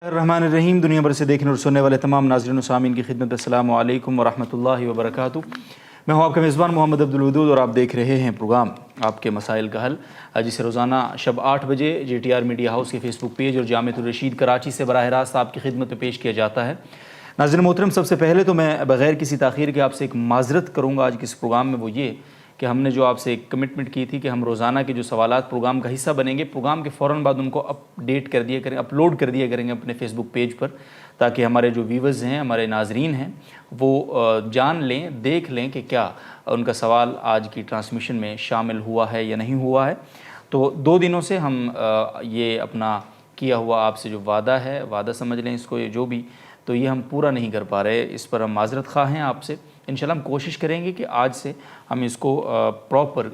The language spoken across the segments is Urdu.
الرحمن الرحیم. دنیا بھر سے دیکھنے اور سننے والے تمام ناظرین و سامعین کی خدمت السلام علیکم ورحمۃ اللہ وبرکاتہ. میں ہوں آپ کا میزبان محمد عبدالودود اور آپ دیکھ رہے ہیں پروگرام آپ کے مسائل کا حل، جسے روزانہ شب 8 بجے GTR میڈیا ہاؤس کے فیس بک پیج اور جامعۃ الرشید کراچی سے براہ راست آپ کی خدمت میں پیش کیا جاتا ہے. ناظرین محترم، سب سے پہلے تو میں بغیر کسی تاخیر کے آپ سے ایک معذرت کروں گا آج کے اس پروگرام میں، وہ یہ کہ ہم نے جو آپ سے ایک کمٹمنٹ کی تھی کہ ہم روزانہ کے جو سوالات پروگرام کا حصہ بنیں گے، پروگرام کے فوراً بعد ان کو اپڈیٹ کر دیا کریں، اپلوڈ کر دیا کریں گے اپنے فیس بک پیج پر، تاکہ ہمارے جو ویورز ہیں، ہمارے ناظرین ہیں، وہ جان لیں، دیکھ لیں کہ کیا ان کا سوال آج کی ٹرانسمیشن میں شامل ہوا ہے یا نہیں ہوا ہے. تو 2 دنوں سے ہم یہ اپنا کیا ہوا آپ سے جو وعدہ ہے، وعدہ سمجھ لیں اس کو، یہ جو بھی، تو یہ ہم پورا نہیں کر پا رہے. اس پر ہم معذرت خواہ ہیں آپ سے. انشاءاللہ ہم کوشش کریں گے کہ آج سے ہم اس کو پراپر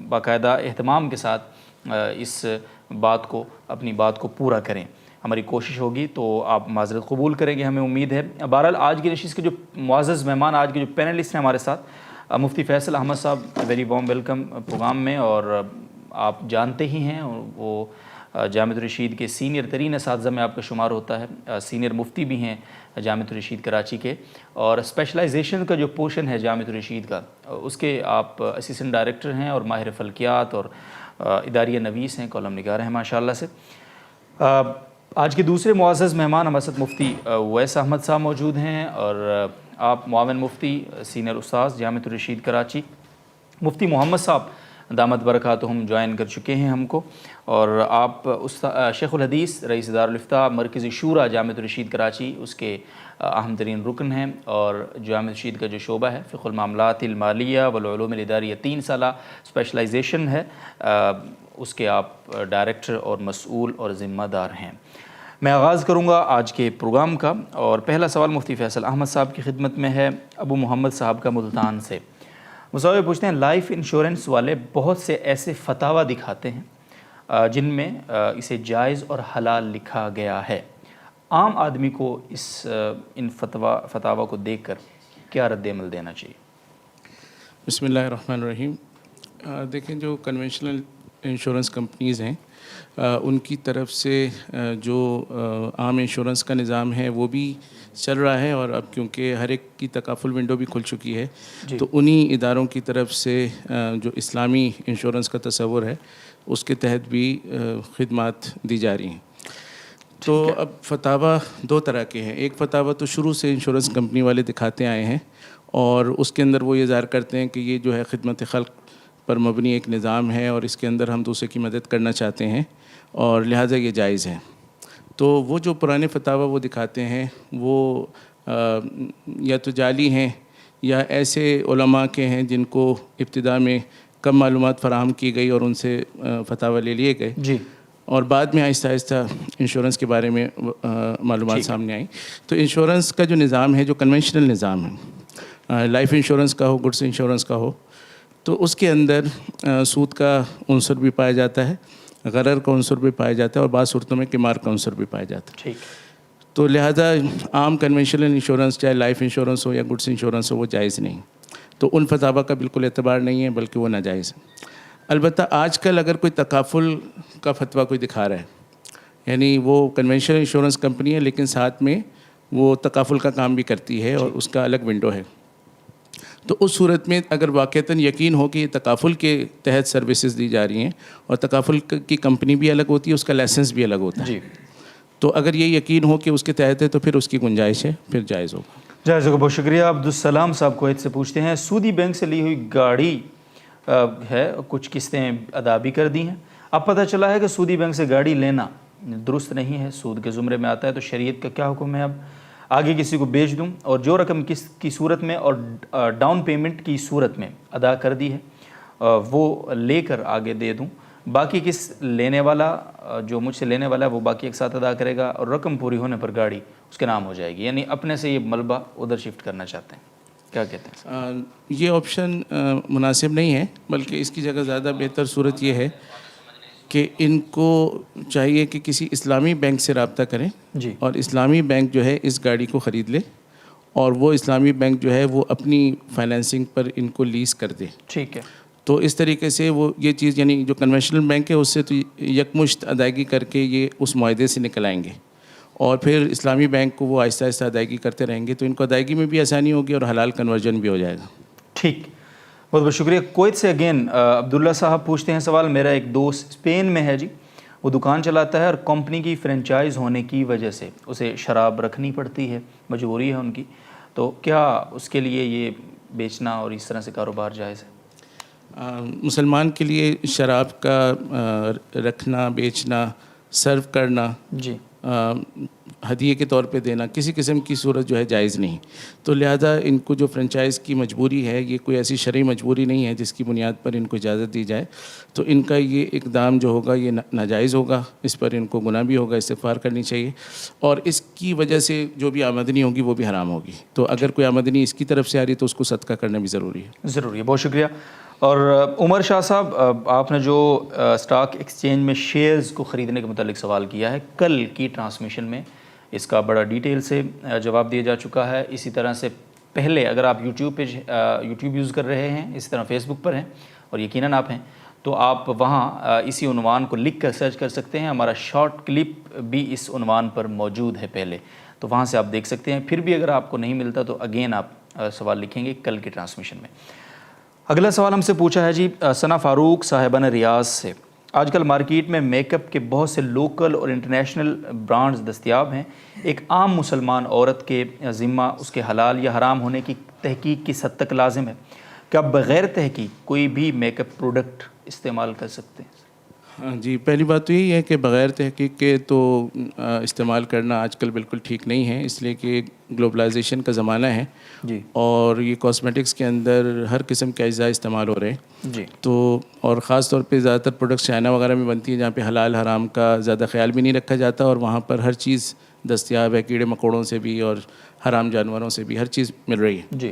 باقاعدہ اہتمام کے ساتھ اس بات کو، اپنی بات کو پورا کریں. ہماری کوشش ہوگی تو آپ معذرت قبول کریں گے، ہمیں امید ہے. بہرحال آج کی نشست کے جو معزز مہمان، آج کے جو پینلسٹ ہیں ہمارے ساتھ، مفتی فیصل احمد صاحب، ویری وارم ویلکم پروگرام میں. اور آپ جانتے ہی ہیں وہ جامعۃ الرشید کے سینئر ترین اساتذہ میں آپ کا شمار ہوتا ہے، سینئر مفتی بھی ہیں جامعۃ الرشید کراچی کے، اور اسپیشلائزیشن کا جو پورشن ہے جامعۃ الرشید کا، اس کے آپ اسسٹنٹ ڈائریکٹر ہیں اور ماہر فلکیات اور اداریہ نویس ہیں، کالم نگار ہیں ماشاءاللہ سے. آج کے دوسرے معزز مہمان ہمارے ساتھ مفتی اویس احمد صاحب موجود ہیں، اور آپ معاون مفتی سینئر استاذ جامعۃ الرشید کراچی. مفتی محمد صاحب دامت برکاتہم جوائن کر چکے ہیں ہم کو، اور آپ شیخ الحدیث رئیس دارالافتاء مرکزی شورا جامعۃ الرشید کراچی، اس کے اہم ترین رکن ہیں، اور جامعۃ الرشید کا جو شعبہ ہے فقہ المعاملات المالیہ والعلوم الاداریہ 3 سالہ اسپیشلائزیشن ہے، اس کے آپ ڈائریکٹر اور مسئول اور ذمہ دار ہیں. میں آغاز کروں گا آج کے پروگرام کا، اور پہلا سوال مفتی فیصل احمد صاحب کی خدمت میں ہے، ابو محمد صاحب کا ملتان سے. مصور پوچھتے ہیں، لائف انشورنس والے بہت سے ایسے فتاوی دکھاتے ہیں جن میں اسے جائز اور حلال لکھا گیا ہے. عام آدمی کو ان فتاوی کو دیکھ کر کیا رد عمل دینا چاہیے؟ بسم اللہ الرحمن الرحیم. دیکھیں، جو کنونشنل انشورنس کمپنیز ہیں ان کی طرف سے جو عام انشورنس کا نظام ہے وہ بھی چل رہا ہے، اور اب کیونکہ ہر ایک کی تکافل ونڈو بھی کھل چکی ہے تو انہی اداروں کی طرف سے جو اسلامی انشورنس کا تصور ہے اس کے تحت بھی خدمات دی جا رہی ہیں. تو اب فتاوی 2 طرح کے ہیں. ایک فتاوی تو شروع سے انشورنس کمپنی والے دکھاتے آئے ہیں، اور اس کے اندر وہ یہ ظاہر کرتے ہیں کہ یہ جو ہے خدمت خلق پر مبنی ایک نظام ہے، اور اس کے اندر ہم دوسرے کی مدد کرنا چاہتے ہیں، اور لہٰذا یہ جائز ہے. تو وہ جو پرانے فتاوی وہ دکھاتے ہیں وہ یا تو جعلی ہیں یا ایسے علماء کے ہیں جن کو ابتدا میں کم معلومات فراہم کی گئی اور ان سے فتاوی لے لیے گئے، اور بعد میں آہستہ آہستہ انشورنس کے بارے میں معلومات سامنے آئیں. تو انشورنس کا جو نظام ہے، جو کنونشنل نظام ہے، لائف انشورنس کا ہو، گڈس انشورنس کا ہو، تو اس کے اندر سود کا عنصر بھی پایا جاتا ہے، غرر کا عنصر بھی پایا جاتا ہے، اور بعض صورتوں میں قمار کا عنصر بھی پایا جاتا ہے. تو لہذا عام کنونشنل انشورنس، چاہے لائف انشورنس ہو یا گڈس انشورنس ہو، وہ جائز نہیں. تو ان فتاوی کا بالکل اعتبار نہیں ہے، بلکہ وہ ناجائز ہے. البتہ آج کل اگر کوئی تکافل کا فتویٰ کوئی دکھا رہا ہے، یعنی وہ کنونشنل انشورنس کمپنی ہے لیکن ساتھ میں وہ تکافل کا کام بھی کرتی ہے اور اس کا الگ ونڈو ہے، تو اس صورت میں اگر واقعتاً یقین ہو کہ یہ تکافل کے تحت سروسز دی جا رہی ہیں، اور تکافل کی کمپنی بھی الگ ہوتی ہے، اس کا لائسنس بھی الگ ہوتا ہے، تو اگر یہ یقین ہو کہ اس کے تحت ہے تو پھر اس کی گنجائش ہے، پھر جائز ہوگا. جائز ہوگا. بہت شکریہ. عبدالسلام صاحب کویت سے پوچھتے ہیں، سودی بینک سے لی ہوئی گاڑی ہے، کچھ قسطیں ادا بھی کر دی ہیں، اب پتہ چلا ہے کہ سودی بینک سے گاڑی لینا درست نہیں ہے، سود کے زمرے میں آتا ہے، تو شریعت کا کیا حکم ہے؟ اب آگے کسی کو بیچ دوں اور جو رقم قسط کی صورت میں اور ڈاؤن پیمنٹ کی صورت میں ادا کر دی ہے وہ لے کر آگے دے دوں، باقی قسط لینے والا جو مجھ سے لینے والا ہے وہ باقی ایک ساتھ ادا کرے گا، اور رقم پوری ہونے پر گاڑی اس کے نام ہو جائے گی. یعنی اپنے سے یہ ملبہ ادھر شفٹ کرنا چاہتے ہیں، کیا کہتے ہیں؟ یہ آپشن مناسب نہیں ہے، بلکہ اس کی جگہ زیادہ بہتر صورت یہ ہے کہ ان کو چاہیے کہ کسی اسلامی بینک سے رابطہ کریں، اور اسلامی بینک جو ہے اس گاڑی کو خرید لے، اور وہ اسلامی بینک جو ہے وہ اپنی فائنینسنگ پر ان کو لیز کر دے. ٹھیک ہے. تو اس طریقے سے وہ یہ چیز، یعنی جو کنونشنل بینک ہے اس سے تو یکمشت ادائیگی کر کے یہ اس معاہدے سے نکل آئیں گے، اور پھر اسلامی بینک کو وہ آہستہ آہستہ ادائیگی کرتے رہیں گے تو ان کو ادائیگی میں بھی آسانی ہوگی اور حلال کنورژن بھی ہو جائے گا. ٹھیک، بہت بہت شکریہ. کویت سے اگین عبداللہ صاحب پوچھتے ہیں سوال. میرا ایک دوست اسپین میں ہے جی، وہ دکان چلاتا ہے اور کمپنی کی فرنچائز ہونے کی وجہ سے اسے شراب رکھنی پڑتی ہے، مجبوری ہے ان کی، تو کیا اس کے لیے یہ بیچنا اور اس طرح سے کاروبار جائز ہے؟ مسلمان کے لیے شراب کا رکھنا، بیچنا، سرو کرنا، جی ہدیے کے طور پہ دینا کسی قسم کی صورت جو ہے جائز نہیں. تو لہذا ان کو جو فرنچائز کی مجبوری ہے یہ کوئی ایسی شرعی مجبوری نہیں ہے جس کی بنیاد پر ان کو اجازت دی جائے. تو ان کا یہ اقدام جو ہوگا یہ ناجائز ہوگا، اس پر ان کو گناہ بھی ہوگا، استغفار کرنی چاہیے، اور اس کی وجہ سے جو بھی آمدنی ہوگی وہ بھی حرام ہوگی. تو اگر کوئی آمدنی اس کی طرف سے آ رہی ہے تو اس کو صدقہ کرنا بھی ضروری ہے. ضروری ہے. بہت شکریہ. اور عمر شاہ صاحب، آپ نے جو اسٹاک ایکسچینج میں شیئرز کو خریدنے کے متعلق سوال کیا ہے، کل کی ٹرانسمیشن میں اس کا بڑا ڈیٹیل سے جواب دیا جا چکا ہے. اسی طرح سے پہلے اگر آپ یوٹیوب یوز کر رہے ہیں، اسی طرح فیس بک پر ہیں اور یقیناً آپ ہیں، تو آپ وہاں اسی عنوان کو لکھ کر سرچ کر سکتے ہیں. ہمارا شارٹ کلپ بھی اس عنوان پر موجود ہے پہلے، تو وہاں سے آپ دیکھ سکتے ہیں. پھر بھی اگر آپ کو نہیں ملتا تو اگین آپ سوال لکھیں گے کل کی ٹرانسمیشن میں. اگلا سوال ہم سے پوچھا ہے جی ثنا فاروق صاحبہ نے ریاض سے. آج کل مارکیٹ میں میک اپ کے بہت سے لوکل اور انٹرنیشنل برانڈز دستیاب ہیں. ایک عام مسلمان عورت کے ذمہ اس کے حلال یا حرام ہونے کی تحقیق کس حد تک لازم ہے؟ کیا بغیر تحقیق کوئی بھی میک اپ پروڈکٹ استعمال کر سکتے ہیں؟ جی، پہلی بات تو یہی ہے کہ بغیر تحقیق کے تو استعمال کرنا آج کل بالکل ٹھیک نہیں ہے، اس لیے کہ گلوبلائزیشن کا زمانہ ہے جی اور یہ کاسمیٹکس کے اندر ہر قسم کے اجزاء استعمال ہو رہے ہیں. جی تو اور خاص طور پہ زیادہ تر پروڈکٹس چائنا وغیرہ میں بنتی ہیں جہاں پہ حلال حرام کا زیادہ خیال بھی نہیں رکھا جاتا، اور وہاں پر ہر چیز دستیاب ہے، کیڑے مکوڑوں سے بھی اور حرام جانوروں سے بھی ہر چیز مل رہی ہے. جی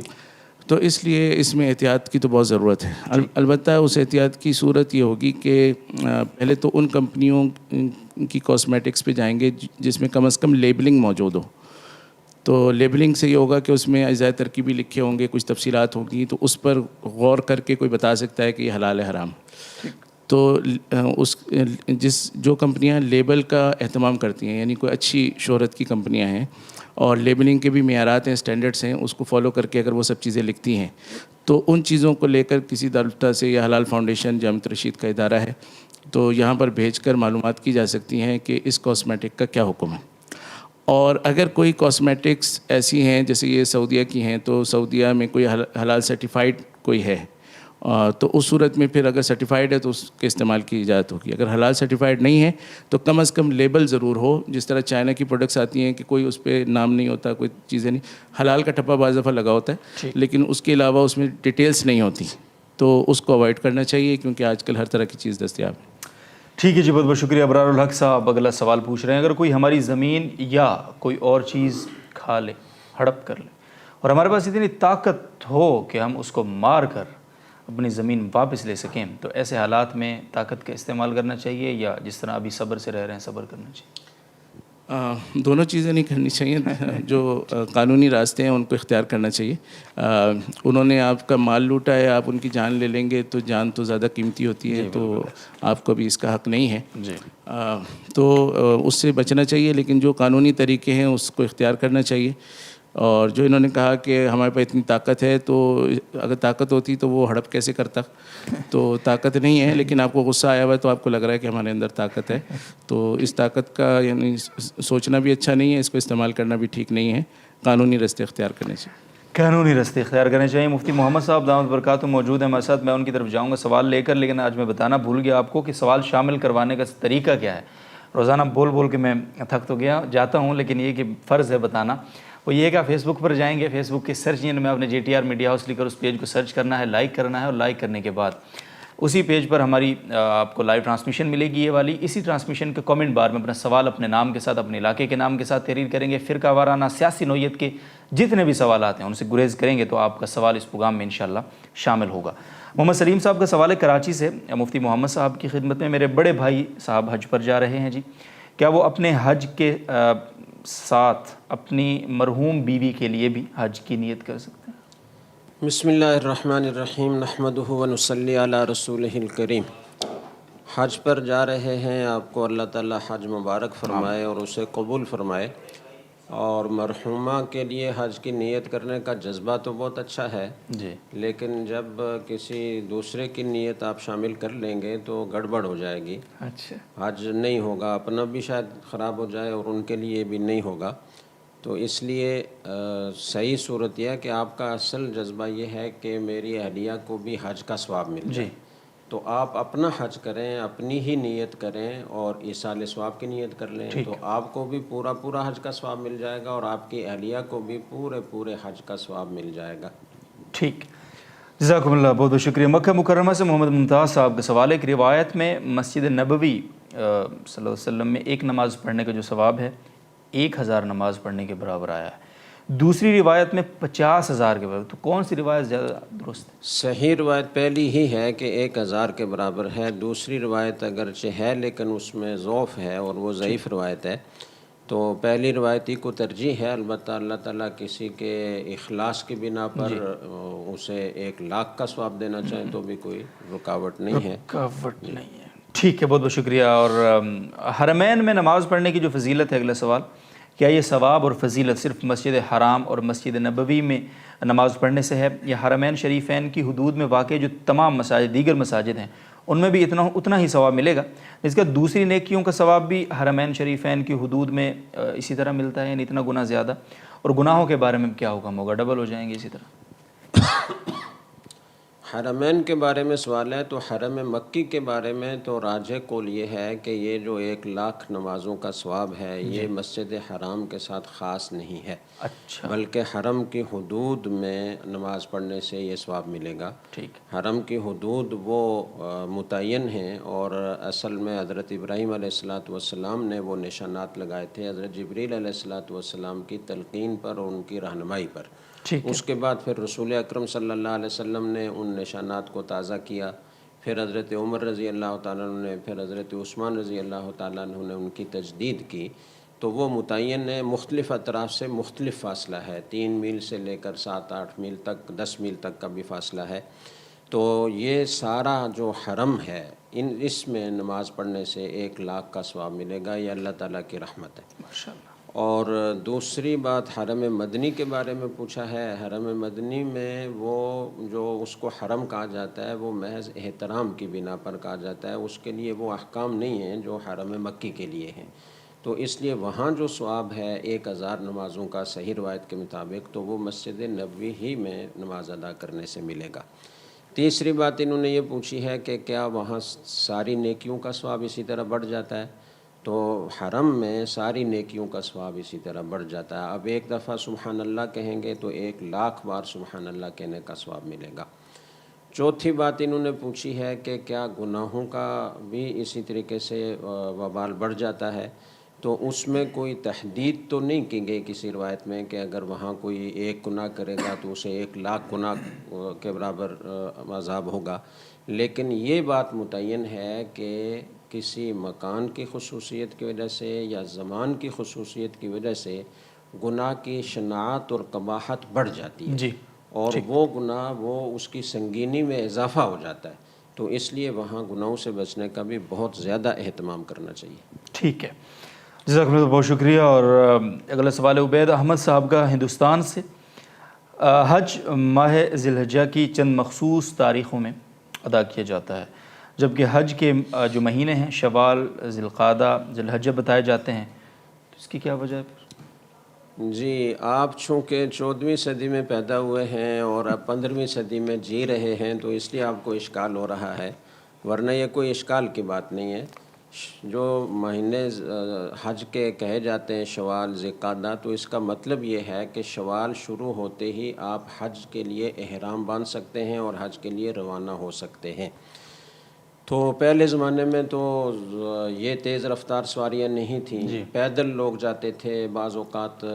تو اس لیے اس میں احتیاط کی تو بہت ضرورت ہے. البتہ اس احتیاط کی صورت یہ ہوگی کہ پہلے تو ان کمپنیوں کی کاسمیٹکس پہ جائیں گے جس میں کم از کم لیبلنگ موجود ہو. تو لیبلنگ سے یہ ہوگا کہ اس میں اجزاء ترکیبی لکھے ہوں گے، کچھ تفصیلات ہوں گی، تو اس پر غور کر کے کوئی بتا سکتا ہے کہ یہ حلال ہے حرام. تو جو کمپنیاں لیبل کا اہتمام کرتی ہیں، یعنی کوئی اچھی شہرت کی کمپنیاں ہیں اور لیبلنگ کے بھی معیارات ہیں، اسٹینڈرڈس ہیں، اس کو فالو کر کے اگر وہ سب چیزیں لکھتی ہیں تو ان چیزوں کو لے کر کسی دارالفتہ سے یا حلال فاؤنڈیشن جامعۃ رشید کا ادارہ ہے تو یہاں پر بھیج کر معلومات کی جا سکتی ہیں کہ اس کاسمیٹک کا کیا حکم ہے. اور اگر کوئی کاسمیٹکس ایسی ہیں جیسے یہ سعودیہ کی ہیں تو سعودیہ میں کوئی حلال سرٹیفائڈ کوئی ہے تو اس صورت میں پھر اگر سرٹیفائڈ ہے تو اس کے استعمال کی اجازت ہوگی. اگر حلال سرٹیفائڈ نہیں ہے تو کم از کم لیبل ضرور ہو. جس طرح چائنا کی پروڈکٹس آتی ہیں کہ کوئی اس پہ نام نہیں ہوتا، کوئی چیزیں نہیں، حلال کا ٹھپا بعض دفعہ لگا ہوتا ہے لیکن اس کے علاوہ اس میں ڈیٹیلز نہیں ہوتی، تو اس کو اوائڈ کرنا چاہیے کیونکہ آج کل ہر طرح کی چیز دستیاب ہے. ٹھیک ہے جی، بہت بہت شکریہ. ابرار الحق صاحب اگلا سوال پوچھ رہے ہیں، اگر کوئی ہماری زمین یا کوئی اور چیز کھا لے، ہڑپ کر لے، اور ہمارے پاس اتنی طاقت ہو کہ ہم اس کو مار کر اپنی زمین واپس لے سکیں، تو ایسے حالات میں طاقت کا استعمال کرنا چاہیے یا جس طرح ابھی صبر سے رہ رہے ہیں صبر کرنا چاہیے؟ دونوں چیزیں نہیں کرنی چاہیے. جو قانونی راستے ہیں ان کو اختیار کرنا چاہیے. انہوں نے آپ کا مال لوٹا ہے، آپ ان کی جان لے لیں گے تو جان تو زیادہ قیمتی ہوتی ہے، تو آپ کو بھی اس کا حق نہیں ہے. تو اس سے بچنا چاہیے، لیکن جو قانونی طریقے ہیں اس کو اختیار کرنا چاہیے. اور جو انہوں نے کہا کہ ہمارے پاس اتنی طاقت ہے، تو اگر طاقت ہوتی تو وہ ہڑپ کیسے کرتا؟ تو طاقت نہیں ہے، لیکن آپ کو غصہ آیا ہوا ہے تو آپ کو لگ رہا ہے کہ ہمارے اندر طاقت ہے. تو اس طاقت کا یعنی سوچنا بھی اچھا نہیں ہے، اس کو استعمال کرنا بھی ٹھیک نہیں ہے. قانونی راستے اختیار کرنے چاہیے. قانونی راستے اختیار کرنے چاہیے. مفتی محمد صاحب دامت برکاتہ موجود ہیں ہمارے ساتھ. میں ان کی طرف جاؤں گا سوال لے کر، لیکن آج میں بتانا بھول گیا آپ کو کہ سوال شامل کروانے کا طریقہ کیا ہے. روزانہ بول بول کے میں تھک تو گیا جاتا ہوں، لیکن یہ کہ فرض ہے بتانا. وہ یہ کہ آپ فیس بک پر جائیں گے، فیس بک کے سرچ انجن میں آپ نے JTR میڈیا ہاؤس لکھ کر اس پیج کو سرچ کرنا ہے، لائک کرنا ہے، اور لائک کرنے کے بعد اسی پیج پر ہماری آپ کو لائیو ٹرانسمیشن ملے گی یہ والی. اسی ٹرانسمیشن کے کامنٹ بار میں اپنا سوال اپنے نام کے ساتھ، اپنے علاقے کے نام کے ساتھ تحریر کریں گے. فرقہ وارانہ سیاسی نوعیت کے جتنے بھی سوالات ہیں ان سے گریز کریں گے تو آپ کا سوال اس پروگرام میں انشاءاللہ شامل ہوگا. محمد سلیم صاحب کا سوال ہے کراچی سے، مفتی محمد صاحب کی خدمت میں. میرے بڑے بھائی صاحب حج پر جا رہے ہیں جی، کیا وہ اپنے حج کے ساتھ اپنی مرحوم بیوی کے لیے بھی حج کی نیت کر سکتے ہیں؟ بسم اللہ الرحمن الرحیم، نحمدہ ونصلی علی رسولہ الکریم. حج پر جا رہے ہیں، آپ کو اللہ تعالیٰ حج مبارک فرمائے اور اسے قبول فرمائے۔ اور مرحومہ کے لیے حج کی نیت کرنے کا جذبہ تو بہت اچھا ہے، جی لیکن جب کسی دوسرے کی نیت آپ شامل کر لیں گے تو گڑبڑ ہو جائے گی، اچھا حج نہیں ہوگا، اپنا بھی شاید خراب ہو جائے اور ان کے لیے بھی نہیں ہوگا۔ تو اس لیے صحیح صورت یہ ہے کہ آپ کا اصل جذبہ یہ ہے کہ میری اہلیہ کو بھی حج کا ثواب مل جائے، جی تو آپ اپنا حج کریں، اپنی ہی نیت کریں اور ایصال ثواب کی نیت کر لیں، ٹھیک تو آپ کو بھی پورا حج کا ثواب مل جائے گا اور آپ کی اہلیہ کو بھی پورے حج کا ثواب مل جائے گا۔ ٹھیک، جزاکم اللہ، بہت بہت شکریہ۔ مکہ مکرمہ سے محمد ممتاز صاحب کا سوال ہے کہ روایت میں مسجد نبوی صلی اللہ علیہ وسلم میں ایک نماز پڑھنے کا جو ثواب ہے 1000 نماز پڑھنے کے برابر آیا ہے، دوسری روایت میں 50,000 کے برابر، تو کون سی روایت زیادہ درست ہے؟ صحیح روایت پہلی ہی ہے کہ 1000 کے برابر ہے، دوسری روایت اگرچہ ہے لیکن اس میں ضعف ہے اور وہ ضعیف روایت ہے، تو پہلی روایت ہی کو ترجیح ہے۔ البتہ اللہ تعالیٰ کسی کے اخلاص کی بنا پر اسے 1,00,000 کا ثواب دینا چاہیں تو بھی کوئی رکاوٹ نہیں ہے۔ رکاوٹ نہیں ہے، ٹھیک ہے، بہت بہت شکریہ۔ اور حرمین میں نماز پڑھنے کی جو فضیلت ہے، اگلا سوال، کیا یہ ثواب اور فضیلت صرف مسجد حرام اور مسجد نبوی میں نماز پڑھنے سے ہے، یا حرمین شریفین کی حدود میں واقع جو تمام مساجد دیگر مساجد ہیں ان میں بھی اتنا ہی ثواب ملے گا؟ اس کا دوسری نیکیوں کا ثواب بھی حرمین شریفین کی حدود میں اسی طرح ملتا ہے، یعنی اتنا گناہ زیادہ؟ اور گناہوں کے بارے میں کیا حکم ہوگا، ڈبل ہو جائیں گے اسی طرح؟ حرمین کے بارے میں سوال ہے تو حرم مکی کے بارے میں تو راجح قول یہ ہے کہ یہ جو 1,00,000 نمازوں کا ثواب ہے یہ مسجد حرام کے ساتھ خاص نہیں ہے، اچھا، بلکہ حرم کی حدود میں نماز پڑھنے سے یہ ثواب ملے گا۔ ٹھیک، حرم کی حدود وہ متعین ہیں اور اصل میں حضرت ابراہیم علیہ السلام نے وہ نشانات لگائے تھے حضرت جبریل علیہ السلام کی تلقین پر اور ان کی رہنمائی پر۔ ٹھیک ہے، اس کے بعد پھر رسول اکرم صلی اللہ علیہ وسلم نے ان نشانات کو تازہ کیا، پھر حضرت عمر رضی اللہ تعالیٰ عنہ نے، پھر حضرت عثمان رضی اللہ تعالیٰ عنہ نے ان کی تجدید کی، تو وہ متعین ہے، مختلف اطراف سے مختلف فاصلہ ہے، 3 میل سے لے کر 7-8 میل تک، 10 میل تک کا بھی فاصلہ ہے۔ تو یہ سارا جو حرم ہے اس میں نماز پڑھنے سے 1,00,000 کا ثواب ملے گا، یہ اللہ تعالیٰ کی رحمت ہے۔ ماشاءاللہ، اور دوسری بات حرم مدنی کے بارے میں پوچھا ہے، حرم مدنی میں وہ جو اس کو حرم کہا جاتا ہے وہ محض احترام کی بنا پر کہا جاتا ہے، اس کے لیے وہ احکام نہیں ہیں جو حرم مکی کے لیے ہیں، تو اس لیے وہاں جو ثواب ہے 1,000 نمازوں کا صحیح روایت کے مطابق تو وہ مسجد نبوی ہی میں نماز ادا کرنے سے ملے گا۔ تیسری بات انہوں نے یہ پوچھی ہے کہ کیا وہاں ساری نیکیوں کا ثواب اسی طرح بڑھ جاتا ہے؟ تو حرم میں ساری نیکیوں کا ثواب اسی طرح بڑھ جاتا ہے۔ اب ایک دفعہ سبحان اللہ کہیں گے تو 1,00,000 بار سبحان اللہ کہنے کا ثواب ملے گا۔ چوتھی بات انہوں نے پوچھی ہے کہ کیا گناہوں کا بھی اسی طریقے سے وبال بڑھ جاتا ہے؟ تو اس میں کوئی تحدید تو نہیں کی گئی کسی روایت میں کہ اگر وہاں کوئی 1 گناہ کرے گا تو اسے 1,00,000 گناہ کے برابر عذاب ہوگا، لیکن یہ بات متعین ہے کہ کسی مکان کی خصوصیت کی وجہ سے یا زمان کی خصوصیت کی وجہ سے گناہ کی شناعت اور قباحت بڑھ جاتی ہے، جی، اور وہ گناہ وہ اس کی سنگینی میں اضافہ ہو جاتا ہے، تو اس لیے وہاں گناہوں سے بچنے کا بھی بہت زیادہ اہتمام کرنا چاہیے۔ ٹھیک ہے، جزاک اللہ، بہت شکریہ۔ اور اگلا سوال ہے عبید احمد صاحب کا ہندوستان سے، حج ماہ ذی الحجہ کی چند مخصوص تاریخوں میں ادا کیا جاتا ہے، جبکہ حج کے جو مہینے ہیں شوال، ذی القعدہ، ذی الحجہ بتائے جاتے ہیں، تو اس کی کیا وجہ ہے پھر؟ جی، آپ چونکہ 14ویں صدی میں پیدا ہوئے ہیں اور اب 15ویں صدی میں جی رہے ہیں تو اس لیے آپ کو اشکال ہو رہا ہے، ورنہ یہ کوئی اشکال کی بات نہیں ہے۔ جو مہینے حج کے کہے جاتے ہیں شوال، ذی القعدہ، تو اس کا مطلب یہ ہے کہ شوال شروع ہوتے ہی آپ حج کے لیے احرام باندھ سکتے ہیں اور حج کے لیے روانہ ہو سکتے ہیں۔ تو پہلے زمانے میں تو یہ تیز رفتار سواریاں نہیں تھیں، پیدل لوگ جاتے تھے، بعض اوقات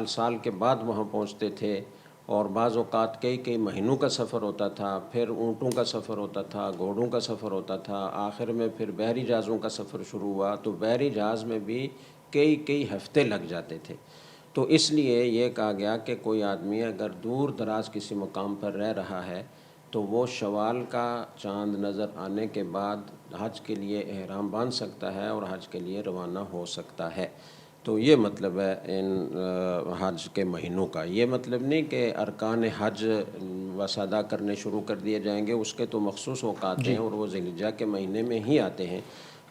سال کے بعد وہاں پہنچتے تھے، اور بعض اوقات کئی مہینوں کا سفر ہوتا تھا، پھر اونٹوں کا سفر ہوتا تھا، گھوڑوں کا سفر ہوتا تھا، آخر میں پھر بحری جہازوں کا سفر شروع ہوا، تو بحری جہاز میں بھی کئی ہفتے لگ جاتے تھے۔ تو اس لیے یہ کہا گیا کہ کوئی آدمی اگر دور دراز کسی مقام پر رہ رہا ہے تو وہ شوال کا چاند نظر آنے کے بعد حج کے لیے احرام باندھ سکتا ہے اور حج کے لیے روانہ ہو سکتا ہے۔ تو یہ مطلب ہے ان حج کے مہینوں کا۔ یہ مطلب نہیں کہ ارکان حج بس ادا کرنے شروع کر دیے جائیں گے، اس کے تو مخصوص اوقات ہیں اور وہ ذی الحجہ کے مہینے میں ہی آتے ہیں۔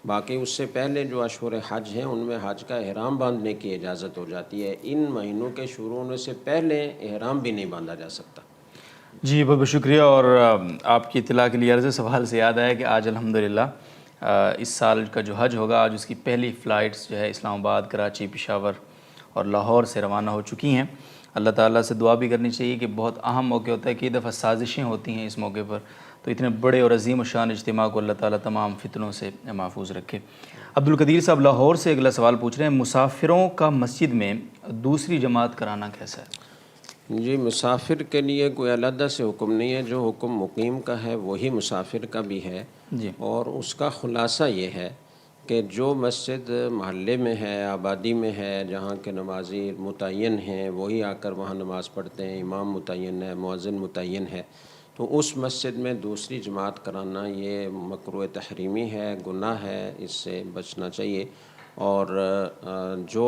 باقی اس سے پہلے جو اشہر حج ہیں ان میں حج کا احرام باندھنے کی اجازت ہو جاتی ہے۔ ان مہینوں کے شروع ہونے سے پہلے احرام بھی نہیں باندھا جا سکتا۔ جی بہت بہت شکریہ، اور آپ کی اطلاع کے لیے عرض سوال سے یاد آیا کہ آج الحمدللہ اس سال کا جو حج ہوگا، آج اس کی پہلی فلائٹس جو ہے اسلام آباد، کراچی، پشاور اور لاہور سے روانہ ہو چکی ہیں۔ اللہ تعالیٰ سے دعا بھی کرنی چاہیے کہ بہت اہم موقع ہوتا ہے، کئی دفعہ سازشیں ہوتی ہیں اس موقع پر، تو اتنے بڑے اور عظیم الشان اجتماع کو اللہ تعالیٰ تمام فتنوں سے محفوظ رکھے۔ عبدالقدیر صاحب لاہور سے اگلا سوال پوچھ رہے ہیں، مسافروں کا مسجد میں دوسری جماعت کرانا کیسا ہے؟ جی، مسافر کے لیے کوئی علیحدہ سے حکم نہیں ہے، جو حکم مقیم کا ہے وہی مسافر کا بھی ہے۔ جی، اور اس کا خلاصہ یہ ہے کہ جو مسجد محلے میں ہے، آبادی میں ہے، جہاں کے نمازی متعین ہیں وہی آ کر وہاں نماز پڑھتے ہیں، امام متعین ہے، مؤذن متعین ہے، تو اس مسجد میں دوسری جماعت کرانا یہ مکروہ تحریمی ہے، گناہ ہے، اس سے بچنا چاہیے۔ اور جو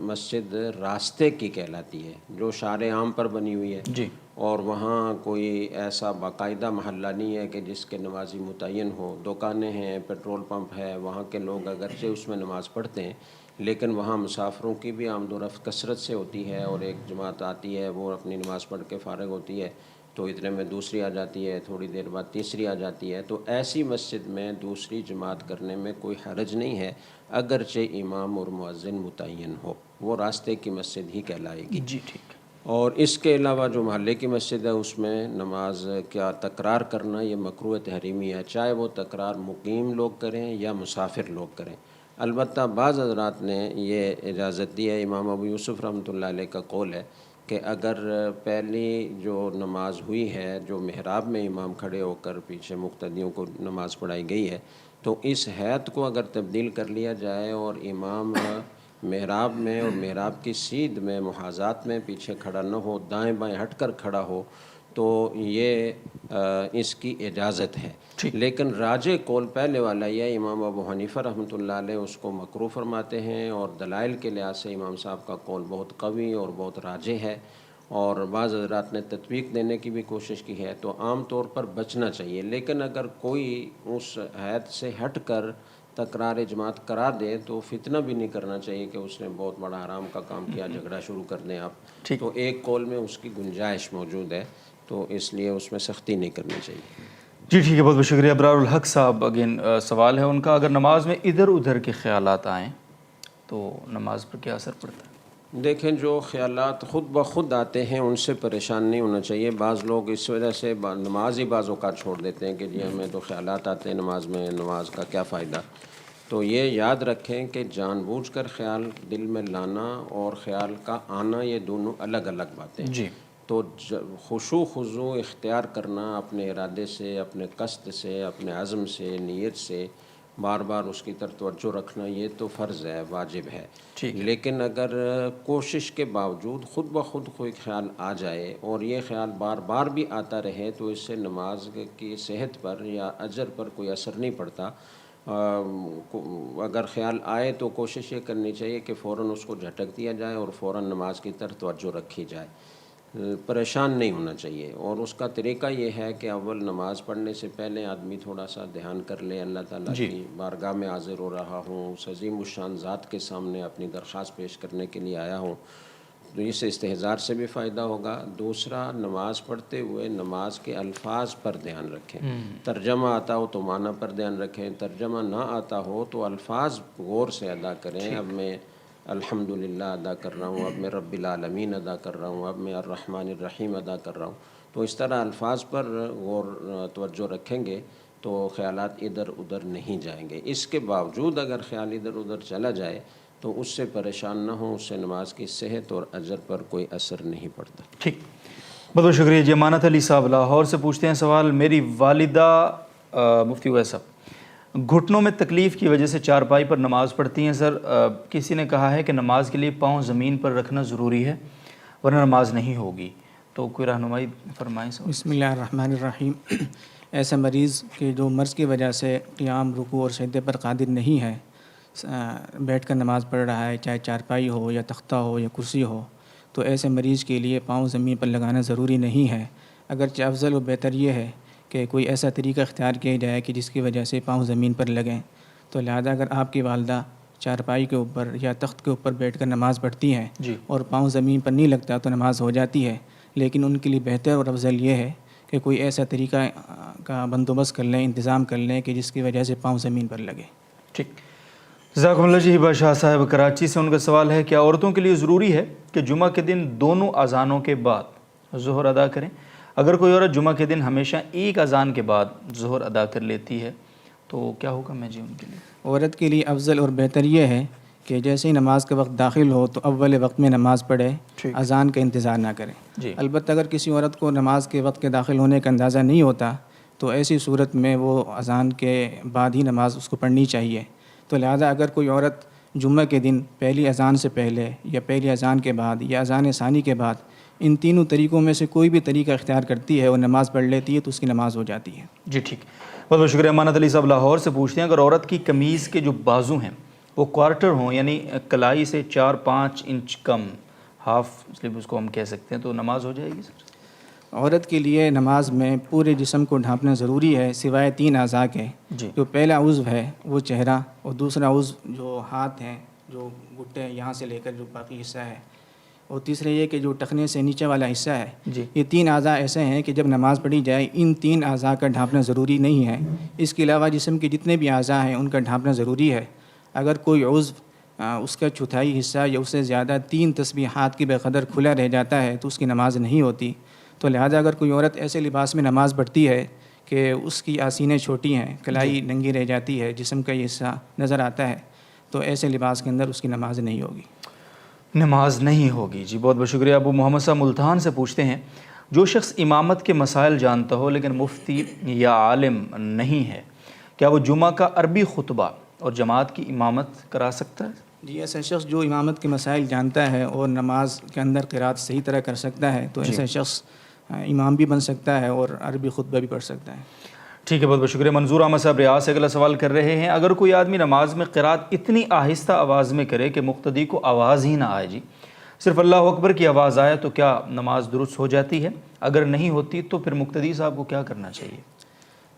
مسجد راستے کی کہلاتی ہے، جو شارع عام پر بنی ہوئی ہے، جی، اور وہاں کوئی ایسا باقاعدہ محلہ نہیں ہے کہ جس کے نمازی متعین ہو، دکانیں ہیں، پیٹرول پمپ ہے، وہاں کے لوگ اگرچہ اس میں نماز پڑھتے ہیں لیکن وہاں مسافروں کی بھی آمد و رفت کثرت سے ہوتی ہے، اور ایک جماعت آتی ہے، وہ اپنی نماز پڑھ کے فارغ ہوتی ہے، تو اتنے میں دوسری آ جاتی ہے، تھوڑی دیر بعد تیسری آ جاتی ہے، تو ایسی مسجد میں دوسری جماعت کرنے میں کوئی حرج نہیں ہے، اگرچہ امام اور مؤذن متعین ہو، وہ راستے کی مسجد ہی کہلائے گی۔ جی ٹھیک۔ اور اس کے علاوہ جو محلے کی مسجد ہے اس میں نماز کیا تکرار کرنا یہ مکروہ تحریمی ہے، چاہے وہ تکرار مقیم لوگ کریں یا مسافر لوگ کریں۔ البتہ بعض حضرات نے یہ اجازت دی ہے، امام ابو یوسف رحمۃ اللہ علیہ کا قول ہے کہ اگر پہلی جو نماز ہوئی ہے، جو محراب میں امام کھڑے ہو کر پیچھے مقتدیوں کو نماز پڑھائی گئی ہے، تو اس ہیئت کو اگر تبدیل کر لیا جائے اور امام محراب میں اور محراب کی سیدھ میں محاذات میں پیچھے کھڑا نہ ہو، دائیں بائیں ہٹ کر کھڑا ہو، تو یہ اس کی اجازت ہے۔ لیکن راجح قول پہلے والا یہ، امام ابو حنیفہ رحمۃ اللہ علیہ اس کو مکروہ فرماتے ہیں، اور دلائل کے لحاظ سے امام صاحب کا قول بہت قوی اور بہت راجح ہے، اور بعض حضرات نے تطبیق دینے کی بھی کوشش کی ہے، تو عام طور پر بچنا چاہیے۔ لیکن اگر کوئی اس حد سے ہٹ کر تکرار جماعت کرا دے تو فتنہ بھی نہیں کرنا چاہیے کہ اس نے بہت بڑا حرام کا کام کیا، جھگڑا شروع کر دیں آپ، تو ایک قول میں اس کی گنجائش موجود ہے، تو اس لیے اس میں سختی نہیں کرنی چاہیے۔ جی ٹھیک ہے، بہت بہت شکریہ۔ ابرار الحق صاحب اگین سوال ہے ان کا، اگر نماز میں ادھر ادھر کے خیالات آئیں تو نماز پر کیا اثر پڑتا ہے؟ دیکھیں، جو خیالات خود بخود آتے ہیں ان سے پریشان نہیں ہونا چاہیے۔ بعض لوگ اس وجہ سے نماز ہی بعض اوقات چھوڑ دیتے ہیں کہ جی ہمیں تو خیالات آتے ہیں نماز میں، نماز کا کیا فائدہ۔ تو یہ یاد رکھیں کہ جان بوجھ کر خیال دل میں لانا اور خیال کا آنا یہ دونوں الگ الگ باتیں ہیں۔ جی، تو خشوع خضوع اختیار کرنا اپنے ارادے سے، اپنے قصد سے، اپنے عزم سے، نیت سے، بار بار اس کی طرف توجہ رکھنا یہ تو فرض ہے، واجب ہے۔ لیکن اگر کوشش کے باوجود خود بخود کوئی خیال آ جائے اور یہ خیال بار بار بھی آتا رہے تو اس سے نماز کی صحت پر یا اجر پر کوئی اثر نہیں پڑتا۔ اگر خیال آئے تو کوشش یہ کرنی چاہیے کہ فوراً اس کو جھٹک دیا جائے اور فوراً نماز کی طرف توجہ رکھی جائے، پریشان نہیں ہونا چاہیے۔ اور اس کا طریقہ یہ ہے کہ اول نماز پڑھنے سے پہلے آدمی تھوڑا سا دھیان کر لے، اللہ تعالیٰ کی بارگاہ میں حاضر ہو رہا ہوں، اس عظیم الشان ذات کے سامنے اپنی درخواست پیش کرنے کے لیے آیا ہوں، تو اس استحضار سے بھی فائدہ ہوگا۔ دوسرا، نماز پڑھتے ہوئے نماز کے الفاظ پر دھیان رکھیں، ترجمہ آتا ہو تو معنی پر دھیان رکھیں، ترجمہ نہ آتا ہو تو الفاظ غور سے ادا کریں۔ اب میں الحمدللہ ادا کر رہا ہوں، اب میں رب العالمین ادا کر رہا ہوں، اب میں الرحمن الرحیم ادا کر رہا ہوں، تو اس طرح الفاظ پر غور توجہ رکھیں گے تو خیالات ادھر ادھر نہیں جائیں گے۔ اس کے باوجود اگر خیال ادھر ادھر چلا جائے تو اس سے پریشان نہ ہوں، اس سے نماز کی صحت اور اجر پر کوئی اثر نہیں پڑتا۔ ٹھیک، بہت بہت شکریہ جی۔ امانت علی صاحب لاہور سے پوچھتے ہیں سوال، میری والدہ مفتی اویس صاحب گھٹنوں میں تکلیف کی وجہ سے چارپائی پر نماز پڑھتی ہیں سر، کسی نے کہا ہے کہ نماز کے لیے پاؤں زمین پر رکھنا ضروری ہے ورنہ نماز نہیں ہوگی، تو کوئی رہنمائی فرمائیں سر. بسم اللہ الرحمن الرحیم. ایسا مریض کہ جو مرض کی وجہ سے قیام، رکوع اور سجدے پر قادر نہیں ہے، بیٹھ کر نماز پڑھ رہا ہے، چاہے چارپائی ہو یا تختہ ہو یا کرسی ہو، تو ایسے مریض کے لیے پاؤں زمین پر لگانا ضروری نہیں ہے. اگرچہ افضل و بہتر یہ ہے کہ کوئی ایسا طریقہ اختیار کیا جائے کہ جس کی وجہ سے پاؤں زمین پر لگیں. تو لہذا اگر آپ کی والدہ چارپائی کے اوپر یا تخت کے اوپر بیٹھ کر نماز پڑھتی ہیں جی. اور پاؤں زمین پر نہیں لگتا تو نماز ہو جاتی ہے، لیکن ان کے لیے بہتر اور افضل یہ ہے کہ کوئی ایسا طریقہ کا بندوبست کر لیں، انتظام کر لیں کہ جس کی وجہ سے پاؤں زمین پر لگے. ٹھیک. جزاکم اللہ جی. ہبہ شاہ صاحب کراچی سے، ان کا سوال ہے کیا عورتوں کے لیے ضروری ہے کہ جمعہ کے دن دونوں اذانوں کے بعد ظہر ادا کریں؟ اگر کوئی عورت جمعہ کے دن ہمیشہ ایک اذان کے بعد ظہر ادا کر لیتی ہے تو کیا حکم ہے جی ان کے لیے؟ عورت کے لیے افضل اور بہتر یہ ہے کہ جیسے ہی نماز کا وقت داخل ہو تو اول وقت میں نماز پڑھے، اذان کا انتظار نہ کرے. جی. البتہ اگر کسی عورت کو نماز کے وقت کے داخل ہونے کا اندازہ نہیں ہوتا تو ایسی صورت میں وہ اذان کے بعد ہی نماز اس کو پڑھنی چاہیے. تو لہذا اگر کوئی عورت جمعہ کے دن پہلی اذان سے پہلے یا پہلی اذان کے بعد یا اذان ثانی کے بعد ان تینوں طریقوں میں سے کوئی بھی طریقہ اختیار کرتی ہے اور نماز پڑھ لیتی ہے تو اس کی نماز ہو جاتی ہے. جی ٹھیک. بہت بہت شکریہ. امانت علی صاحب لاہور سے پوچھتے ہیں اگر عورت کی قمیض کے جو بازو ہیں وہ کوارٹر ہوں، یعنی کلائی سے 4-5 انچ کم، ہاف سلیپ اس کو ہم کہہ سکتے ہیں، تو نماز ہو جائے گی سر؟ عورت کے لیے نماز میں پورے جسم کو ڈھانپنا ضروری ہے سوائے 3 اعضاء کے. جی. جو پہلا عضو ہے وہ چہرہ، اور دوسرا عضو جو ہاتھ ہیں، جو گھٹنے یہاں سے لے کر جو باقی حصہ ہے، اور تیسرے یہ کہ جو ٹخنے سے نیچے والا حصہ ہے. جی. یہ 3 اعضاء ایسے ہیں کہ جب نماز پڑھی جائے ان 3 اعضاء کا ڈھانپنا ضروری نہیں ہے. اس کے علاوہ جسم کے جتنے بھی اعضاء ہیں ان کا ڈھانپنا ضروری ہے. اگر کوئی عضو اس کا چوتھائی حصہ یا اس سے زیادہ 3 تسبیحات کی بقدر کھلا رہ جاتا ہے تو اس کی نماز نہیں ہوتی. تو لہذا اگر کوئی عورت ایسے لباس میں نماز پڑھتی ہے کہ اس کی آسینیں چھوٹی ہیں، کلائی ننگی رہ جاتی ہے، جسم کا یہ حصہ نظر آتا ہے، تو ایسے لباس کے اندر اس کی نماز نہیں ہوگی. نماز نہیں ہوگی. جی بہت بہت شکریہ. ابو محمد صاحب ملتان سے پوچھتے ہیں جو شخص امامت کے مسائل جانتا ہو لیکن مفتی یا عالم نہیں ہے، کیا وہ جمعہ کا عربی خطبہ اور جماعت کی امامت کرا سکتا ہے؟ جی ایسا شخص جو امامت کے مسائل جانتا ہے اور نماز کے اندر قرات صحیح طرح کر سکتا ہے تو ایسا شخص امام بھی بن سکتا ہے اور عربی خطبہ بھی پڑھ سکتا ہے. ٹھیک ہے. بہت بہت شکریہ. منظور احمد صاحب ریاض سے اگلا سوال کر رہے ہیں اگر کوئی آدمی نماز میں قرات اتنی آہستہ آواز میں کرے کہ مقتدی کو آواز ہی نہ آئے، جی صرف اللہ اکبر کی آواز آئے، تو کیا نماز درست ہو جاتی ہے؟ اگر نہیں ہوتی تو پھر مقتدی صاحب کو کیا کرنا چاہیے؟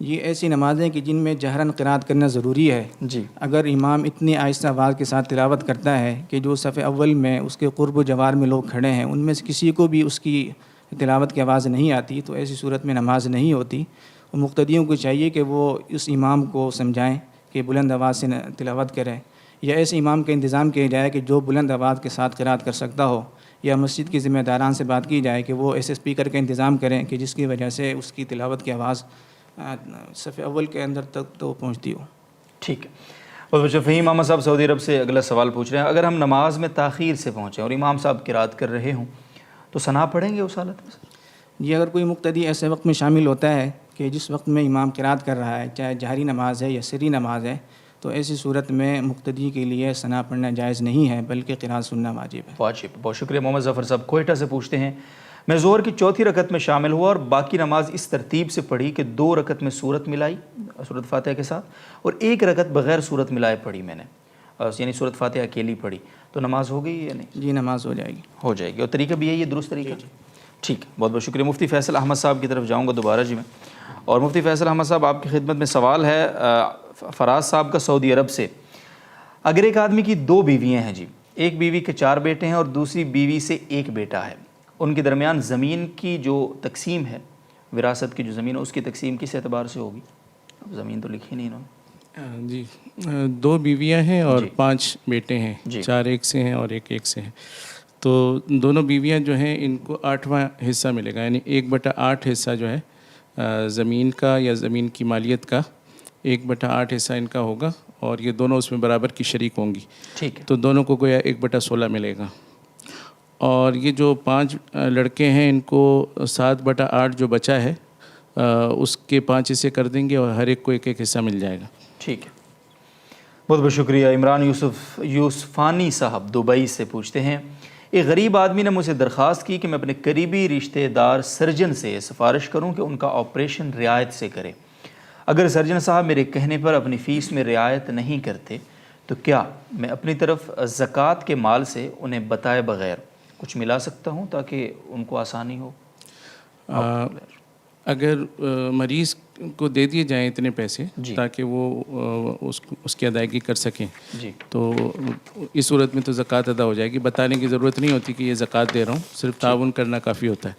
یہ ایسی نمازیں کہ جن میں جہراً قرات کرنا ضروری ہے. جی. اگر امام اتنی آہستہ آواز کے ساتھ تلاوت کرتا ہے کہ جو صف اول میں اس کے قرب و جوار میں لوگ کھڑے ہیں ان میں سے کسی کو بھی اس کی تلاوت کی آواز نہیں آتی تو ایسی صورت میں نماز نہیں ہوتی. مقتدیوں کو چاہیے کہ وہ اس امام کو سمجھائیں کہ بلند آواز سے تلاوت کریں، یا ایسے امام کا انتظام کیا جائے کہ جو بلند آواز کے ساتھ قرات کر سکتا ہو، یا مسجد کے ذمہ داران سے بات کی جائے کہ وہ ایسے اسپیکر کا انتظام کریں کہ جس کی وجہ سے اس کی تلاوت کی آواز صف اول کے اندر تک تو پہنچتی ہو. ٹھیک ہے. اور بچہ فہیم احمد صاحب سعودی عرب سے اگلا سوال پوچھ رہے ہیں اگر ہم نماز میں تاخیر سے پہنچیں اور امام صاحب قرات کر رہے ہوں تو ثنا پڑھیں گے اس حالت میں؟ جی اگر کوئی مقتدی ایسے وقت میں شامل ہوتا ہے کہ جس وقت میں امام قرات کر رہا ہے، چاہے جہری نماز ہے یا سری نماز ہے، تو ایسی صورت میں مقتدی کے لیے ثنا پڑھنا جائز نہیں ہے بلکہ قرات سننا واجب ہے. واجب. بہت شکریہ. محمد ظفر صاحب کوئٹہ سے پوچھتے ہیں میں ظہر کی چوتھی رکعت میں شامل ہوا اور باقی نماز اس ترتیب سے پڑھی کہ 2 رکعت میں سورت ملائی سورت فاتحہ کے ساتھ اور 1 رکعت بغیر سورت ملائے پڑھی میں نے، یعنی سورت فاتحہ اکیلی پڑھی، تو نماز ہو گئی یا نہیں؟ جی نماز ہو جائے گی. ہو جائے گی. اور طریقہ بھی یہی ہے درست طریقہ؟ ٹھیک. بہت بہت شکریہ. مفتی فیصل احمد صاحب کی طرف جاؤں گا دوبارہ جی میں. اور مفتی فیصل احمد صاحب آپ کی خدمت میں سوال ہے فراز صاحب کا سعودی عرب سے. اگر ایک آدمی کی 2 بیویاں ہیں جی، ایک بیوی کے 4 بیٹے ہیں اور دوسری بیوی سے 1 بیٹا ہے، ان کے درمیان زمین کی جو تقسیم ہے، وراثت کی جو زمین ہے اس کی تقسیم کس اعتبار سے ہوگی؟ اب زمین تو لکھی نہیں انہوں نے. جی 2 بیویاں ہیں اور 5 بیٹے ہیں. 4 ایک سے ہیں اور ایک سے ہیں. تو دونوں بیویاں جو ہیں ان کو 8واں حصہ ملے گا، یعنی 1/8 حصہ جو ہے زمین کا یا زمین کی مالیت کا 1/8 حصہ ان کا ہوگا اور یہ دونوں اس میں برابر کی شریک ہوں گی. ٹھیک ہے. تو دونوں کو گویا 1/16 ملے گا. اور یہ جو 5 لڑکے ہیں ان کو 7/8 جو بچا ہے اس کے 5 حصے کر دیں گے اور ہر ایک کو 1 حصہ مل جائے گا. ٹھیک ہے. بہت بہت شکریہ. عمران یوسفانی صاحب دبئی سے پوچھتے ہیں ایک غریب آدمی نے مجھ سے درخواست کی کہ میں اپنے قریبی رشتہ دار سرجن سے سفارش کروں کہ ان کا آپریشن رعایت سے کرے. اگر سرجن صاحب میرے کہنے پر اپنی فیس میں رعایت نہیں کرتے تو کیا میں اپنی طرف زکوٰۃ کے مال سے انہیں بتائے بغیر کچھ ملا سکتا ہوں تاکہ ان کو آسانی ہو؟ اگر مریض کو دے دیے جائیں اتنے پیسے تاکہ وہ اس کی ادائیگی کر سکیں تو اس صورت میں تو زکوٰۃ ادا ہو جائے گی. بتانے کی ضرورت نہیں ہوتی کہ یہ زکوٰۃ دے رہا ہوں, صرف تعاون کرنا کافی ہوتا ہے.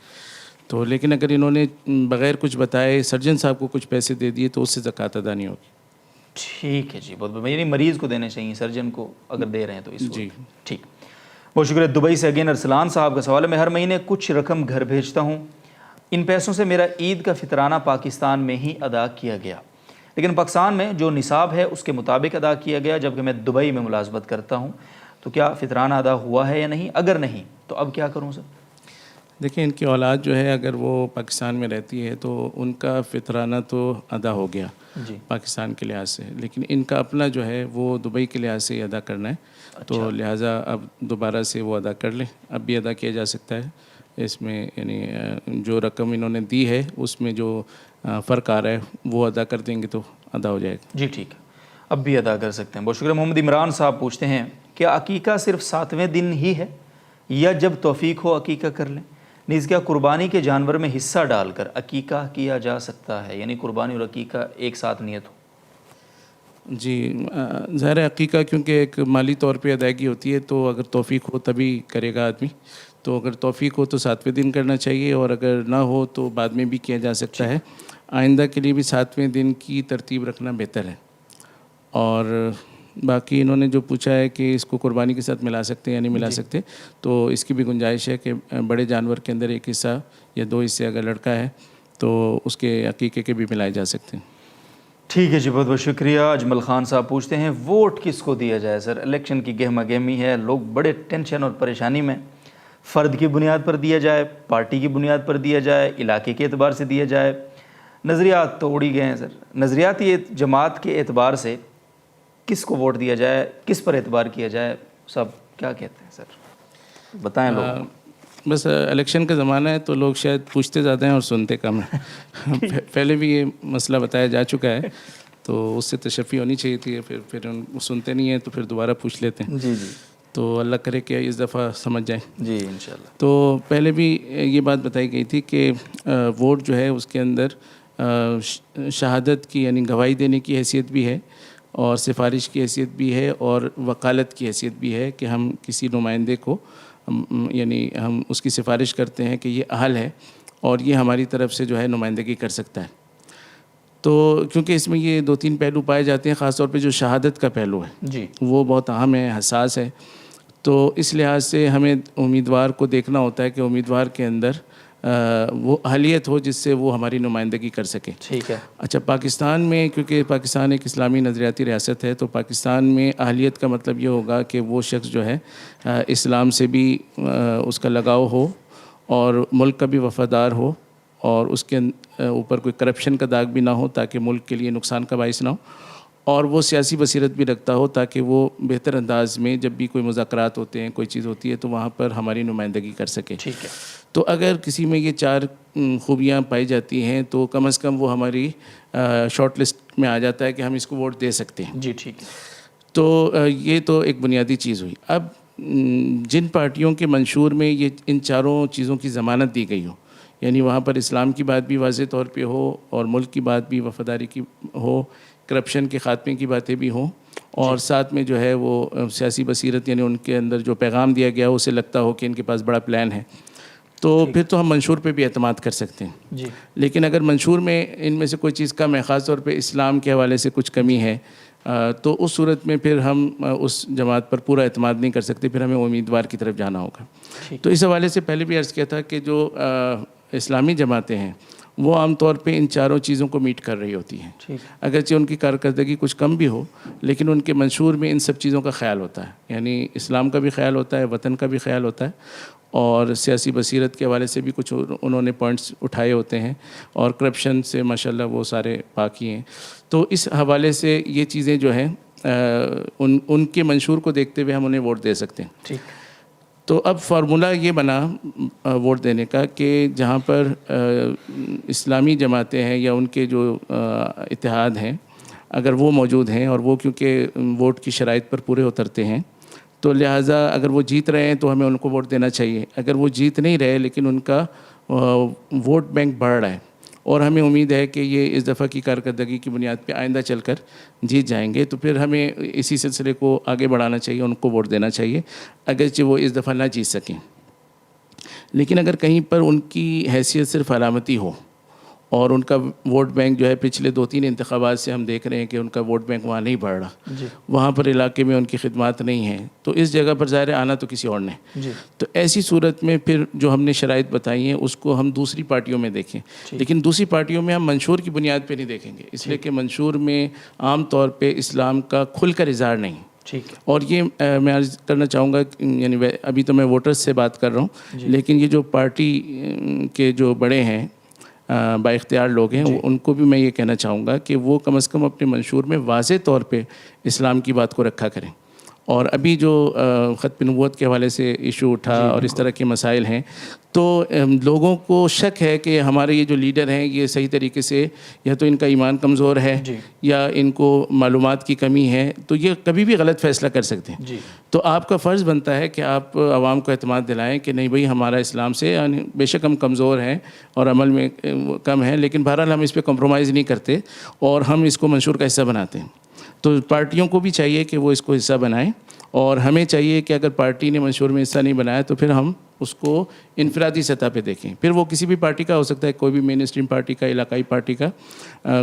تو لیکن اگر انہوں نے بغیر کچھ بتائے سرجن صاحب کو کچھ پیسے دے دیے تو اس سے زکوٰۃ ادا نہیں ہوگی. ٹھیک ہے جی, بہت بہت, یعنی مریض کو دینے چاہیے, سرجن کو اگر دے رہے ہیں تو اس جی ٹھیک. بہت شکریہ. دبئی سے اگین ارسلان صاحب کا سوال ہے, میں ہر مہینے کچھ رقم گھر بھیجتا ہوں, ان پیسوں سے میرا عید کا فطرانہ پاکستان میں ہی ادا کیا گیا, لیکن پاکستان میں جو نصاب ہے اس کے مطابق ادا کیا گیا, جبکہ میں دبئی میں ملازمت کرتا ہوں, تو کیا فطرانہ ادا ہوا ہے یا نہیں؟ اگر نہیں تو اب کیا کروں سر؟ دیکھیں ان کی اولاد جو ہے اگر وہ پاکستان میں رہتی ہے تو ان کا فطرانہ تو ادا ہو گیا پاکستان کے لحاظ سے, لیکن ان کا اپنا جو ہے وہ دبئی کے لحاظ سے ادا کرنا ہے. تو لہٰذا اب دوبارہ سے وہ ادا کر لیں, اب بھی ادا کیا جا سکتا ہے. اس میں یعنی جو رقم انہوں نے دی ہے اس میں جو فرق آ رہا ہے وہ ادا کر دیں گے تو ادا ہو جائے گا. جی ٹھیک ہے, اب بھی ادا کر سکتے ہیں. بہت شکریہ. محمد عمران صاحب پوچھتے ہیں کیا عقیقہ صرف 7ویں دن ہی ہے یا جب توفیق ہو عقیقہ کر لیں؟ نیز کیا قربانی کے جانور میں حصہ ڈال کر عقیقہ کیا جا سکتا ہے, یعنی قربانی اور عقیقہ ایک ساتھ نیت ہو؟ جی ظاہر عقیقہ کیونکہ ایک مالی طور پہ ادائیگی ہوتی ہے تو اگر توفیق ہو تبھی کرے گا آدمی. تو اگر توفیق ہو تو 7ویں دن کرنا چاہیے, اور اگر نہ ہو تو بعد میں بھی کیا جا سکتا ہے. آئندہ کے لیے بھی 7ویں دن کی ترتیب رکھنا بہتر ہے. اور باقی انہوں نے جو پوچھا ہے کہ اس کو قربانی کے ساتھ ملا سکتے ہیں یا نہیں ملا سکتے, تو اس کی بھی گنجائش ہے کہ بڑے جانور کے اندر ایک حصہ یا 2 حصے اگر لڑکا ہے تو اس کے عقیقے کے بھی ملائے جا سکتے ہیں. ٹھیک ہے جی, بہت بہت شکریہ. اجمل خان صاحب پوچھتے ہیں ووٹ کس کو دیا جائے سر؟ الیکشن کی گہما گہمی ہے, لوگ بڑے ٹینشن اور پریشانی میں. فرد کی بنیاد پر دیا جائے, پارٹی کی بنیاد پر دیا جائے, علاقے کے اعتبار سے دیا جائے, نظریات تو اڑی گئے ہیں سر. نظریاتی جماعت کے اعتبار سے کس کو ووٹ دیا جائے, کس پر اعتبار کیا جائے, سب کیا کہتے ہیں سر؟ بتائیں لوگ. بس الیکشن کا زمانہ ہے تو لوگ شاید پوچھتے زیادہ ہیں اور سنتے کم ہیں. پہلے بھی یہ مسئلہ بتایا جا چکا ہے تو اس سے تشفی ہونی چاہیے تھی, پھر سنتے نہیں ہیں تو پھر دوبارہ پوچھ لیتے ہیں. جی جی, تو اللہ کرے کہ اس دفعہ سمجھ جائیں. جی انشاءاللہ. تو پہلے بھی یہ بات بتائی گئی تھی کہ ووٹ جو ہے اس کے اندر شہادت کی یعنی گواہی دینے کی حیثیت بھی ہے, اور سفارش کی حیثیت بھی ہے, اور وکالت کی حیثیت بھی ہے کہ ہم کسی نمائندے کو یعنی ہم اس کی سفارش کرتے ہیں کہ یہ اہل ہے اور یہ ہماری طرف سے جو ہے نمائندگی کر سکتا ہے. تو کیونکہ اس میں یہ 2-3 پہلو پائے جاتے ہیں, خاص طور پہ جو شہادت کا پہلو ہے جی وہ بہت اہم ہے, حساس ہے. تو اس لحاظ سے ہمیں امیدوار کو دیکھنا ہوتا ہے کہ امیدوار کے اندر وہ اہلیت ہو جس سے وہ ہماری نمائندگی کر سکے. ٹھیک ہے. اچھا, پاکستان میں کیونکہ پاکستان ایک اسلامی نظریاتی ریاست ہے تو پاکستان میں اہلیت کا مطلب یہ ہوگا کہ وہ شخص جو ہے اسلام سے بھی اس کا لگاؤ ہو اور ملک کا بھی وفادار ہو, اور اس کے اوپر کوئی کرپشن کا داغ بھی نہ ہو تاکہ ملک کے لیے نقصان کا باعث نہ ہو, اور وہ سیاسی بصیرت بھی رکھتا ہو تاکہ وہ بہتر انداز میں جب بھی کوئی مذاکرات ہوتے ہیں, کوئی چیز ہوتی ہے تو وہاں پر ہماری نمائندگی کر سکے. ٹھیک ہے. تو اگر کسی میں یہ 4 خوبیاں پائی جاتی ہیں تو کم از کم وہ ہماری شارٹ لسٹ میں آ جاتا ہے کہ ہم اس کو ووٹ دے سکتے ہیں. جی ٹھیک ہے. تو یہ تو ایک بنیادی چیز ہوئی. اب جن پارٹیوں کے منشور میں یہ ان 4 چیزوں کی ضمانت دی گئی ہو, یعنی وہاں پر اسلام کی بات بھی واضح طور پہ ہو اور ملک کی بات بھی وفاداری کی ہو, کرپشن کے خاتمے کی باتیں بھی ہوں, اور ساتھ میں جو ہے وہ سیاسی بصیرت یعنی ان کے اندر جو پیغام دیا گیا اسے لگتا ہو کہ ان کے پاس بڑا پلان ہے, تو پھر تو ہم منشور پہ بھی اعتماد کر سکتے ہیں. جی. لیکن اگر منشور میں ان میں سے کوئی چیز کم ہے, خاص طور پہ اسلام کے حوالے سے کچھ کمی ہے, تو اس صورت میں پھر ہم اس جماعت پر پورا اعتماد نہیں کر سکتے, پھر ہمیں امیدوار کی طرف جانا ہوگا. تو اس حوالے سے پہلے بھی عرض کیا تھا کہ جو اسلامی جماعتیں ہیں وہ عام طور پہ ان 4 چیزوں کو میٹ کر رہی ہوتی ہیں. اگرچہ ان کی کارکردگی کچھ کم بھی ہو لیکن ان کے منشور میں ان سب چیزوں کا خیال ہوتا ہے, یعنی اسلام کا بھی خیال ہوتا ہے, وطن کا بھی خیال ہوتا ہے, اور سیاسی بصیرت کے حوالے سے بھی کچھ انہوں نے پوائنٹس اٹھائے ہوتے ہیں, اور کرپشن سے ماشاءاللہ وہ سارے پاکی ہیں. تو اس حوالے سے یہ چیزیں جو ہیں ان کے منشور کو دیکھتے ہوئے ہم انہیں ووٹ دے سکتے ہیں. ٹھیک. تو اب فارمولہ یہ بنا ووٹ دینے کا کہ جہاں پر اسلامی جماعتیں ہیں یا ان کے جو اتحاد ہیں اگر وہ موجود ہیں اور وہ کیونکہ ووٹ کی شرائط پر پورے اترتے ہیں تو لہٰذا اگر وہ جیت رہے ہیں تو ہمیں ان کو ووٹ دینا چاہیے. اگر وہ جیت نہیں رہے لیکن ان کا ووٹ بینک بڑھ رہا ہے اور ہمیں امید ہے کہ یہ اس دفعہ کی کارکردگی کی بنیاد پہ آئندہ چل کر جیت جائیں گے تو پھر ہمیں اسی سلسلے کو آگے بڑھانا چاہیے, ان کو ووٹ دینا چاہیے اگرچہ وہ اس دفعہ نہ جیت سکیں. لیکن اگر کہیں پر ان کی حیثیت صرف علامتی ہو اور ان کا ووٹ بینک جو ہے پچھلے 2-3 انتخابات سے ہم دیکھ رہے ہیں کہ ان کا ووٹ بینک وہاں نہیں بڑھ رہا, وہاں پر علاقے میں ان کی خدمات نہیں ہیں, تو اس جگہ پر ظاہر آنا تو کسی اور نے. تو ایسی صورت میں پھر جو ہم نے شرائط بتائی ہیں اس کو ہم دوسری پارٹیوں میں دیکھیں, لیکن دوسری پارٹیوں میں ہم منشور کی بنیاد پہ نہیں دیکھیں گے, اس لیے کہ منشور میں عام طور پہ اسلام کا کھل کر اظہار نہیں. اور یہ میں عرض کرنا چاہوں گا, یعنی ابھی تو میں ووٹرز سے بات کر رہا ہوں, لیکن یہ جو پارٹی کے جو بڑے ہیں با اختیار لوگ ہیں ان کو بھی میں یہ کہنا چاہوں گا کہ وہ کم از کم اپنے منشور میں واضح طور پہ اسلام کی بات کو رکھا کریں. اور ابھی جو ختم نبوت کے حوالے سے ایشو اٹھا اور اس طرح کے مسائل ہیں تو لوگوں کو شک ہے کہ ہمارے یہ جو لیڈر ہیں یہ صحیح طریقے سے یا تو ان کا ایمان کمزور ہے یا ان کو معلومات کی کمی ہے, تو یہ کبھی بھی غلط فیصلہ کر سکتے ہیں. تو آپ کا فرض بنتا ہے کہ آپ عوام کو اعتماد دلائیں کہ نہیں بھائی ہمارا اسلام سے, یعنی بے شک ہم کمزور ہیں اور عمل میں کم ہیں لیکن بہرحال ہم اس پہ کمپرومائز نہیں کرتے اور ہم اس کو منشور کا حصہ بناتے ہیں. تو پارٹیوں کو بھی چاہیے کہ وہ اس کو حصہ بنائیں, اور ہمیں چاہیے کہ اگر پارٹی نے منشور میں حصہ نہیں بنایا تو پھر ہم اس کو انفرادی سطح پہ دیکھیں. پھر وہ کسی بھی پارٹی کا ہو سکتا ہے, کوئی بھی مین اسٹریم پارٹی کا, علاقائی پارٹی کا,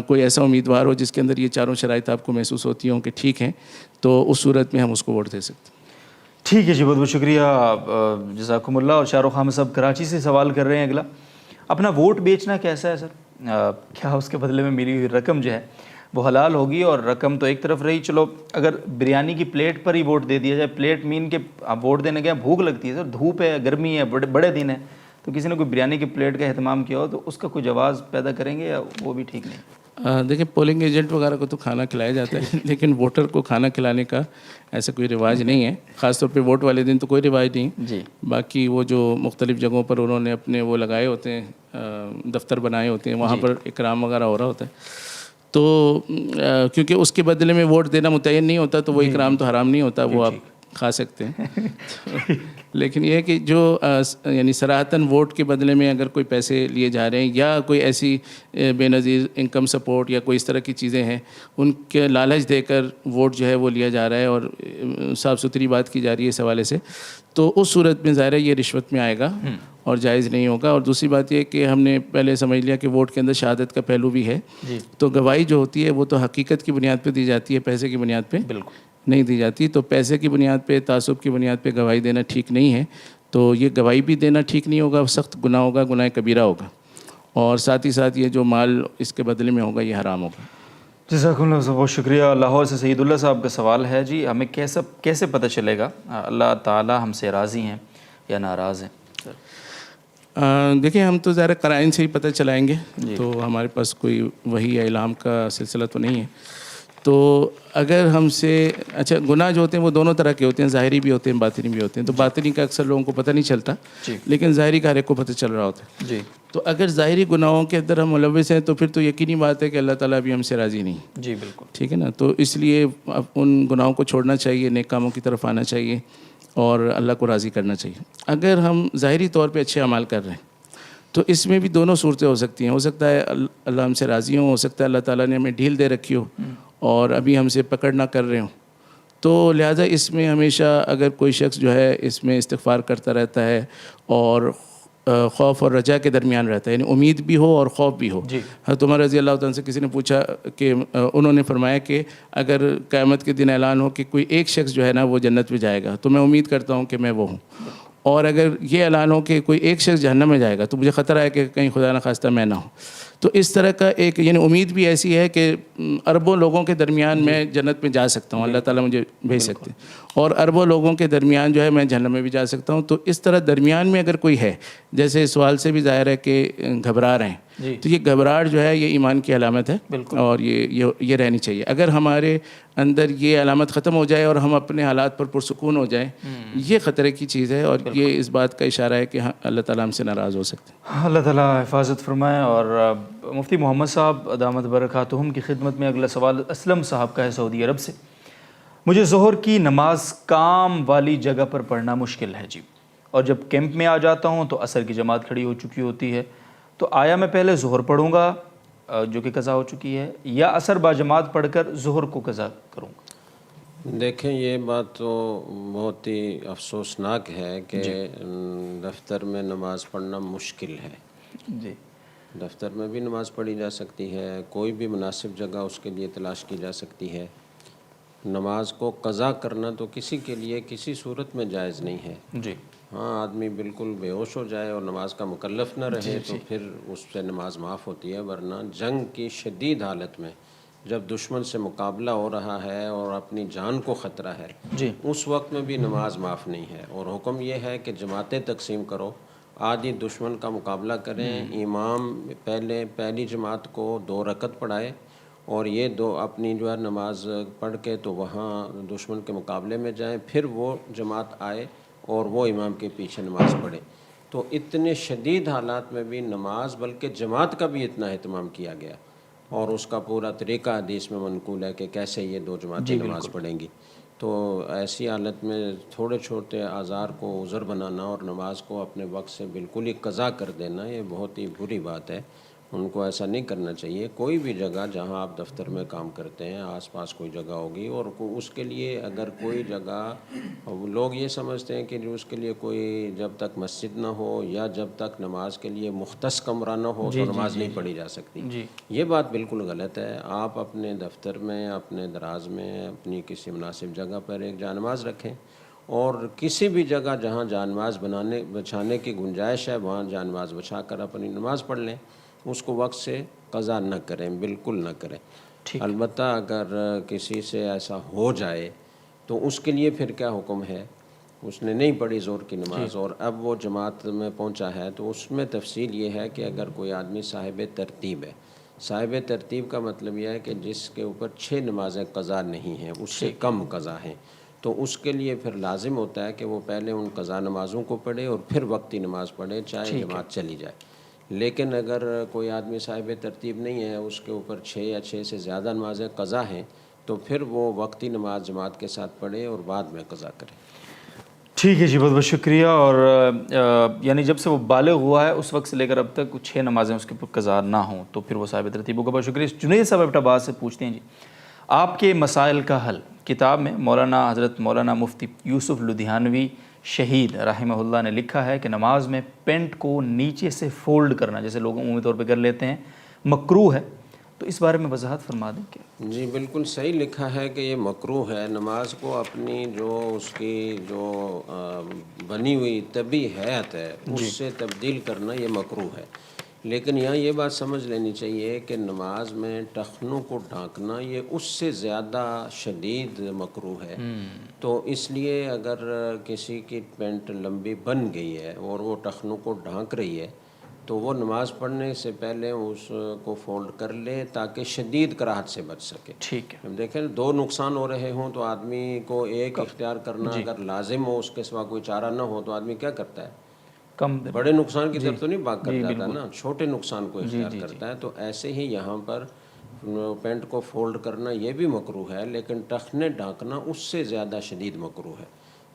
کوئی ایسا امیدوار ہو جس کے اندر یہ چاروں شرائط آپ کو محسوس ہوتی ہوں کہ ٹھیک ہیں, تو اس صورت میں ہم اس کو ووٹ دے سکتے ہیں. ٹھیک ہے جی, بہت بہت شکریہ, جزاکم اللہ. اور شاہ رخ خان صاحب کراچی سے سوال کر رہے ہیں اگلا, اپنا ووٹ بیچنا کیسا ہے سر؟ کیا اس کے بدلے میں ملی ہوئی رقم جو ہے وہ حلال ہوگی؟ اور رقم تو ایک طرف رہی, چلو اگر بریانی کی پلیٹ پر ہی ووٹ دے دیا جائے, پلیٹ مین کے آپ ووٹ دینے گئے, بھوک لگتی ہے سر, دھوپ ہے, گرمی ہے, بڑے دن ہے, تو کسی نے کوئی بریانی کی پلیٹ کا اہتمام کیا ہو تو اس کا کوئی جواز پیدا کریں گے یا وہ بھی ٹھیک نہیں؟ دیکھیں پولنگ ایجنٹ وغیرہ کو تو کھانا کھلایا جاتا ہے لیکن ووٹر کو کھانا کھلانے کا ایسا کوئی رواج نہیں ہے, خاص طور پہ ووٹ والے دن تو کوئی رواج نہیں. باقی وہ جو مختلف جگہوں پر انہوں نے اپنے وہ لگائے ہوتے ہیں, دفتر بنائے ہوتے ہیں, وہاں پر اکرام وغیرہ ہو رہا ہوتا ہے, تو کیونکہ اس کے بدلے میں ووٹ دینا متعین نہیں ہوتا تو وہ اکرام تو حرام نہیں ہوتا, وہ آپ کھا سکتے ہیں. لیکن یہ ہے کہ جو یعنی صراحتاً ووٹ کے بدلے میں اگر کوئی پیسے لیے جا رہے ہیں یا کوئی ایسی بے نظیر انکم سپورٹ یا کوئی اس طرح کی چیزیں ہیں, ان کے لالچ دے کر ووٹ جو ہے وہ لیا جا رہا ہے اور صاف ستھری بات کی جا رہی ہے اس حوالے سے, تو اس صورت میں ظاہر ہے یہ رشوت میں آئے گا اور جائز نہیں ہوگا. اور دوسری بات یہ کہ ہم نے پہلے سمجھ لیا کہ ووٹ کے اندر شہادت کا پہلو بھی ہے, تو گواہی جو ہوتی ہے وہ تو حقیقت کی بنیاد پہ دی جاتی ہے, پیسے کی بنیاد پہ نہیں دی جاتی. تو پیسے کی بنیاد پہ, تعصب کی بنیاد پہ گواہی دینا ٹھیک نہیں ہے, تو یہ گواہی بھی دینا ٹھیک نہیں ہوگا, سخت گناہ ہوگا, گناہ کبیرہ ہوگا, اور ساتھ ہی ساتھ یہ جو مال اس کے بدلے میں ہوگا یہ حرام ہوگا. جزاکم اللہ صاحب, بہت شکریہ. لاہور سے سعید اللہ صاحب کا سوال ہے جی, ہمیں کیسے پتہ چلے گا اللہ تعالیٰ ہم سے راضی ہیں یا ناراض ہیں؟ دیکھیں ہم تو ظاہر قرائن سے ہی پتہ چلائیں گے, تو ہمارے پاس کوئی وحی یا الہام کا سلسلہ تو نہیں ہے. تو اگر ہم سے اچھا گناہ جو ہوتے ہیں وہ دونوں طرح کے ہوتے ہیں, ظاہری بھی ہوتے ہیں, باطنی بھی ہوتے ہیں. تو باطنی کا اکثر لوگوں کو پتہ نہیں چلتا, لیکن ظاہری کا ہر ایک کو پتہ چل رہا ہوتا ہے. تو اگر ظاہری گناہوں کے اندر ہم ملوث ہیں تو پھر تو یقینی بات ہے کہ اللہ تعالیٰ بھی ہم سے راضی نہیں. جی بالکل, ٹھیک ہے نا. تو اس لیے ان گناہوں کو چھوڑنا چاہیے, نیک کاموں کی طرف آنا چاہیے اور اللہ کو راضی کرنا چاہیے. اگر ہم ظاہری طور پہ اچھے اعمال کر رہے ہیں تو اس میں بھی دونوں صورتیں ہو سکتی ہیں. ہو سکتا ہے اللہ ہم سے راضی ہوں, ہو سکتا ہے اللہ تعالیٰ نے ہمیں ڈھیل دے رکھی ہو اور ابھی ہم سے پکڑ نہ کر رہے ہوں. تو لہٰذا اس میں ہمیشہ اگر کوئی شخص جو ہے اس میں استغفار کرتا رہتا ہے اور خوف اور رجا کے درمیان رہتا ہے, یعنی امید بھی ہو اور خوف بھی ہو. حضرت عمر رضی اللہ تعالیٰ سے کسی نے پوچھا کہ انہوں نے فرمایا کہ اگر قیامت کے دن اعلان ہو کہ کوئی ایک شخص جو ہے نا وہ جنت میں جائے گا تو میں امید کرتا ہوں کہ میں وہ ہوں, اور اگر یہ اعلان ہو کہ کوئی ایک شخص جہنم میں جائے گا تو مجھے خطرہ ہے کہ کہیں خدا نخواستہ میں نہ ہوں. تو اس طرح کا ایک یعنی امید بھی ایسی ہے کہ اربوں لوگوں کے درمیان میں جنت میں جا سکتا ہوں, اللہ تعالیٰ مجھے بھیج سکتے ہیں, اور اربوں لوگوں کے درمیان جو ہے میں جہنم میں بھی جا سکتا ہوں. تو اس طرح درمیان میں اگر کوئی ہے, جیسے سوال سے بھی ظاہر ہے کہ گھبرا رہے ہیں جی۔ تو یہ گھبراہٹ جو ہے یہ ایمان کی علامت ہے، اور یہ رہنی چاہیے۔ اگر ہمارے اندر یہ علامت ختم ہو جائے اور ہم اپنے حالات پر پرسکون ہو جائیں، یہ خطرے کی چیز ہے، اور یہ اس بات کا اشارہ ہے کہ اللہ تعالیٰ ہم سے ناراض ہو سکتے ہیں۔ اللہ تعالیٰ حفاظت فرمائے۔ اور مفتی محمد صاحب دامت برکاتہم کی خدمت میں اگلا سوال اسلم صاحب کا ہے سعودی عرب سے۔ مجھے ظہر کی نماز کام والی جگہ پر پڑھنا مشکل ہے جی، اور جب کیمپ میں آ جاتا ہوں تو عصر کی جماعت کھڑی ہو چکی ہوتی ہے، تو آیا میں پہلے ظہر پڑھوں گا جو کہ قضا ہو چکی ہے، یا عصر با جماعت پڑھ کر ظہر کو قضا کروں گا؟ دیکھیں یہ بات تو بہت ہی افسوسناک ہے کہ دفتر میں نماز پڑھنا مشکل ہے۔ جی، دفتر میں بھی نماز پڑھی جا سکتی ہے، کوئی بھی مناسب جگہ اس کے لیے تلاش کی جا سکتی ہے۔ نماز کو قضا کرنا تو کسی کے لیے کسی صورت میں جائز نہیں ہے۔ جی، ہاں، آدمی بالکل بے ہوش ہو جائے اور نماز کا مکلف نہ رہے تو پھر اس سے نماز معاف ہوتی ہے، ورنہ جنگ کی شدید حالت میں جب دشمن سے مقابلہ ہو رہا ہے اور اپنی جان کو خطرہ ہے، جی، اس وقت میں بھی نماز معاف نہیں ہے۔ اور حکم یہ ہے کہ جماعتیں تقسیم کرو، آدھی دشمن کا مقابلہ کریں، امام پہلی جماعت کو 2 رکعت پڑھائے، اور یہ 2 اپنی جو ہے نماز پڑھ کے تو وہاں دشمن کے مقابلے میں جائیں، پھر وہ جماعت آئے اور وہ امام کے پیچھے نماز پڑھے۔ تو اتنے شدید حالات میں بھی نماز، بلکہ جماعت کا بھی اتنا اہتمام کیا گیا، اور اس کا پورا طریقہ حدیث میں منقول ہے کہ کیسے یہ 2 جماعتیں نماز پڑھیں گی۔ تو ایسی حالت میں تھوڑے چھوٹے اعذار کو عذر بنانا اور نماز کو اپنے وقت سے بالکل ہی قضا کر دینا، یہ بہت ہی بری بات ہے۔ ان کو ایسا نہیں کرنا چاہیے۔ کوئی بھی جگہ جہاں آپ دفتر میں کام کرتے ہیں، آس پاس کوئی جگہ ہوگی، اور اس کے لیے اگر کوئی جگہ، لوگ یہ سمجھتے ہیں کہ جو اس کے لیے کوئی جب تک مسجد نہ ہو یا جب تک نماز کے لیے مختص کمرہ نہ ہو تو نماز نہیں پڑھی جا سکتی۔ یہ بات بالکل غلط ہے۔ آپ اپنے دفتر میں، اپنے دراز میں، اپنی کسی مناسب جگہ پر ایک جا نماز رکھیں، اور کسی بھی جگہ جہاں جا نماز بچھانے کی گنجائش ہے وہاں جا نماز بچھا کر اپنی نماز پڑھ لیں، اس کو وقت سے قضا نہ کریں، بالکل نہ کریں۔ البتہ اگر کسی سے ایسا ہو جائے تو اس کے لیے پھر کیا حکم ہے؟ اس نے نہیں پڑھی ظہر کی نماز اور اب وہ جماعت میں پہنچا ہے، تو اس میں تفصیل یہ ہے کہ اگر کوئی آدمی صاحب ترتیب ہے، صاحب ترتیب کا مطلب یہ ہے کہ جس کے اوپر 6 نمازیں قضا نہیں ہیں، اس سے کم قضا ہیں، تو اس کے لیے پھر لازم ہوتا ہے کہ وہ پہلے ان قضا نمازوں کو پڑھے اور پھر وقتی نماز پڑھے، چاہے جماعت چلی جائے۔ لیکن اگر کوئی آدمی صاحب ترتیب نہیں ہے، اس کے اوپر 6 یا 6 سے زیادہ نمازیں قضا ہیں، تو پھر وہ وقتی نماز جماعت کے ساتھ پڑھے اور بعد میں قضا کرے۔ ٹھیک ہے جی، بہت بہت شکریہ۔ اور یعنی جب سے وہ بالغ ہوا ہے اس وقت سے لے کر اب تک 6 نمازیں اس کے اوپر قضا نہ ہوں تو پھر وہ صاحب ترتیب ہوگا۔ بہت شکریہ۔ جنید صاحب اپنا بات سے پوچھتے ہیں جی، آپ کے مسائل کا حل کتاب میں حضرت مولانا مفتی یوسف لدھیانوی شہید رحمہ اللہ نے لکھا ہے کہ نماز میں پینٹ کو نیچے سے فولڈ کرنا، جیسے لوگ عمومی طور پہ کر لیتے ہیں، مکروہ ہے، تو اس بارے میں وضاحت فرما دیں کیا؟ جی بالکل صحیح لکھا ہے کہ یہ مکروہ ہے۔ نماز کو اپنی جو اس کی جو بنی ہوئی طبعی حیت ہے اس سے تبدیل کرنا یہ مکروہ ہے، لیکن یہاں یہ بات سمجھ لینی چاہیے کہ نماز میں ٹخنوں کو ڈھانکنا یہ اس سے زیادہ شدید مکروہ ہے۔ تو اس لیے اگر کسی کی پینٹ لمبی بن گئی ہے اور وہ ٹخنوں کو ڈھانک رہی ہے تو وہ نماز پڑھنے سے پہلے اس کو فولڈ کر لے تاکہ شدید کراہت سے بچ سکے۔ ٹھیک ہے۔ اب دیکھیں 2 نقصان ہو رہے ہوں تو آدمی کو ایک اختیار کرنا اگر لازم ہو، اس کے سوا کوئی چارہ نہ ہو، تو آدمی کیا کرتا ہے؟ بڑے نقصان کی طرف تو نہیں بھاگ کر جاتا نا، چھوٹے نقصان کو اختیار کرتا ہے۔ تو ایسے ہی یہاں پر پینٹ کو فولڈ کرنا یہ بھی مکروہ ہے، لیکن ٹخنے ڈھانکنا اس سے زیادہ شدید مکروہ ہے،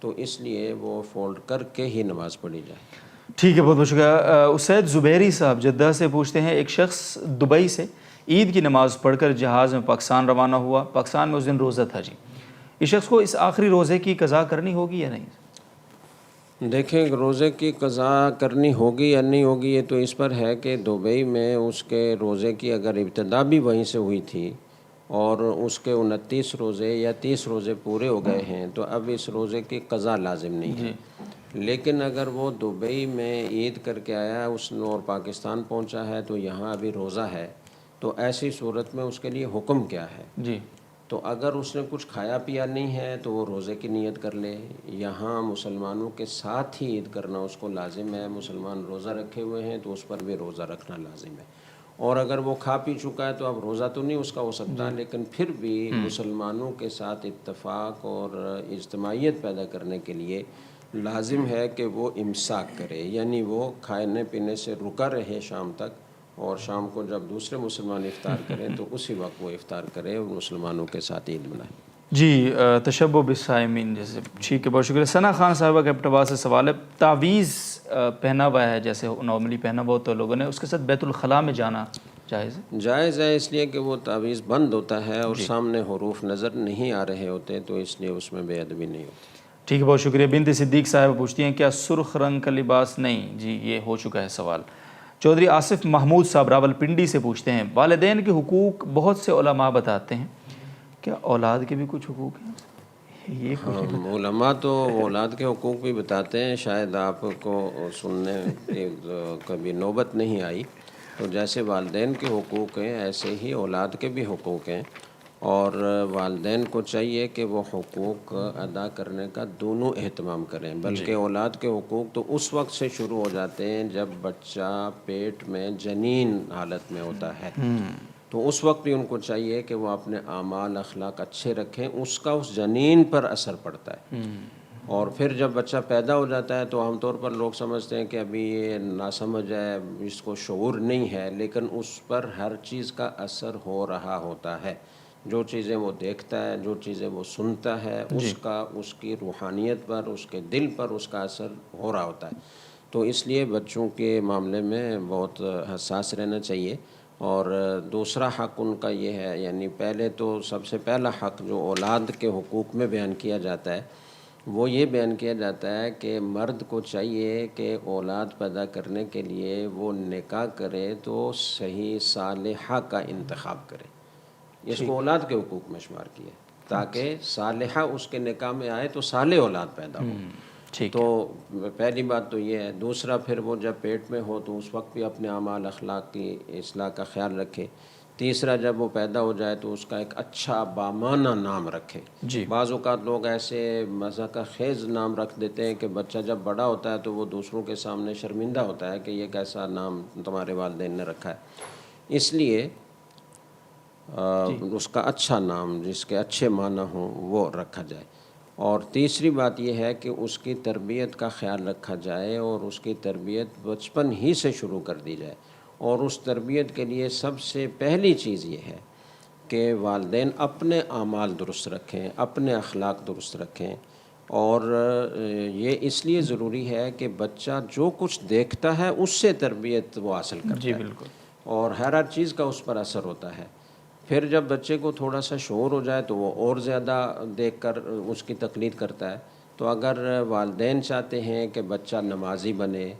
تو اس لیے وہ فولڈ کر کے ہی نماز پڑھی جائے۔ ٹھیک ہے، بہت بہت شکریہ۔ اسید زبیری صاحب جدہ سے پوچھتے ہیں، ایک شخص دبئی سے عید کی نماز پڑھ کر جہاز میں پاکستان روانہ ہوا، پاکستان میں اس دن روزہ تھا جی، اس شخص کو اس آخری روزے کی قضا کرنی ہوگی یا نہیں؟ دیکھیں روزے کی قضا کرنی ہوگی یا نہیں ہوگی یہ تو اس پر ہے کہ دبئی میں اس کے روزے کی اگر ابتدا بھی وہیں سے ہوئی تھی اور اس کے 29 روزے یا 30 روزے پورے ہو گئے ہیں تو اب اس روزے کی قضا لازم نہیں ہے۔ لیکن اگر وہ دبئی میں عید کر کے آیا اس اور پاکستان پہنچا ہے تو یہاں ابھی روزہ ہے، تو ایسی صورت میں اس کے لیے حکم کیا ہے؟ جی، تو اگر اس نے کچھ کھایا پیا نہیں ہے تو وہ روزے کی نیت کر لے۔ یہاں مسلمانوں کے ساتھ ہی عید کرنا اس کو لازم ہے، مسلمان روزہ رکھے ہوئے ہیں تو اس پر بھی روزہ رکھنا لازم ہے۔ اور اگر وہ کھا پی چکا ہے تو اب روزہ تو نہیں اس کا ہو سکتا، لیکن پھر بھی مسلمانوں کے ساتھ اتفاق اور اجتماعیت پیدا کرنے کے لیے لازم ہے کہ وہ امساک کرے، یعنی وہ کھانے پینے سے رکا رہے شام تک، اور شام کو جب دوسرے مسلمان افطار کریں تو اسی وقت وہ افطار کرے اور مسلمانوں کے ساتھ عید منائے۔ جی تشبہ بالصائمین جیسے، ٹھیک ہے، بہت شکریہ۔ ثنا خان صاحبہ کا ابٹبا سے سوال ہے، تعویذ پہنا ہوا ہے جیسے نارملی پہنا ہوا ہوتا ہے لوگوں نے، اس کے ساتھ بیت الخلاء میں جانا جائز ہے؟ جائز ہے، اس لیے کہ وہ تعویذ بند ہوتا ہے اور سامنے حروف نظر نہیں آ رہے ہوتے، تو اس لیے اس میں بے ادبی نہیں ہوتی۔ ٹھیک ہے، بہت شکریہ۔ بنت صدیق صاحبہ پوچھتی ہیں کیا سرخ رنگ کا لباس؟ نہیں جی، یہ ہو چکا ہے سوال۔ چودھری آصف محمود صاحب راول پنڈی سے پوچھتے ہیں، والدین کے حقوق بہت سے علماء بتاتے ہیں، کیا اولاد کے بھی کچھ حقوق ہیں؟ یہ علماء تو اولاد کے حقوق بھی بتاتے ہیں، شاید آپ کو سننے کی کبھی نوبت نہیں آئی۔ تو جیسے والدین کے حقوق ہیں ایسے ہی اولاد کے بھی حقوق ہیں، اور والدین کو چاہیے کہ وہ حقوق ادا کرنے کا دونوں اہتمام کریں، بلکہ اولاد کے حقوق تو اس وقت سے شروع ہو جاتے ہیں جب بچہ پیٹ میں جنین حالت میں ہوتا ہے، تو اس وقت بھی ان کو چاہیے کہ وہ اپنے اعمال اخلاق اچھے رکھیں، اس کا اس جنین پر اثر پڑتا ہے۔ اور پھر جب بچہ پیدا ہو جاتا ہے تو عام طور پر لوگ سمجھتے ہیں کہ ابھی یہ ناسمجھ ہے، اس کو شعور نہیں ہے، لیکن اس پر ہر چیز کا اثر ہو رہا ہوتا ہے۔ جو چیزیں وہ دیکھتا ہے، جو چیزیں وہ سنتا ہے، اس کا اس کی روحانیت پر، اس کے دل پر اس کا اثر ہو رہا ہوتا ہے۔ تو اس لیے بچوں کے معاملے میں بہت حساس رہنا چاہیے۔ اور دوسرا حق ان کا یہ ہے، یعنی پہلے تو سب سے پہلا حق جو اولاد کے حقوق میں بیان کیا جاتا ہے وہ یہ بیان کیا جاتا ہے کہ مرد کو چاہیے کہ اولاد پیدا کرنے کے لیے وہ نکاح کرے تو صحیح صالحہ کا انتخاب کرے۔ اس کو اولاد کے حقوق میں شمار کیا ہے تاکہ صالحہ اس کے نکاح میں آئے تو صالح اولاد پیدا ہو۔ تو پہلی بات تو یہ ہے۔ دوسرا پھر وہ جب پیٹ میں ہو تو اس وقت بھی اپنے اعمال اخلاق کی اصلاح کا خیال رکھے۔ تیسرا جب وہ پیدا ہو جائے تو اس کا ایک اچھا بامانہ نام رکھے۔ بعض اوقات لوگ ایسے مذاق خیز نام رکھ دیتے ہیں کہ بچہ جب بڑا ہوتا ہے تو وہ دوسروں کے سامنے شرمندہ ہوتا ہے کہ یہ کیسا نام تمہارے والدین نے رکھا ہے۔ اس لیے اس کا اچھا نام جس کے اچھے معنی ہوں وہ رکھا جائے۔ اور تیسری بات یہ ہے کہ اس کی تربیت کا خیال رکھا جائے اور اس کی تربیت بچپن ہی سے شروع کر دی جائے۔ اور اس تربیت کے لیے سب سے پہلی چیز یہ ہے کہ والدین اپنے اعمال درست رکھیں، اپنے اخلاق درست رکھیں۔ اور یہ اس لیے ضروری ہے کہ بچہ جو کچھ دیکھتا ہے اس سے تربیت وہ حاصل کرتا ہے، بالکل، اور ہر چیز کا اس پر اثر ہوتا ہے۔ پھر جب بچے کو تھوڑا سا شعور ہو جائے تو وہ اور زیادہ دیکھ کر اس کی تقلید کرتا ہے۔ تو اگر والدین چاہتے ہیں کہ بچہ نمازی بنے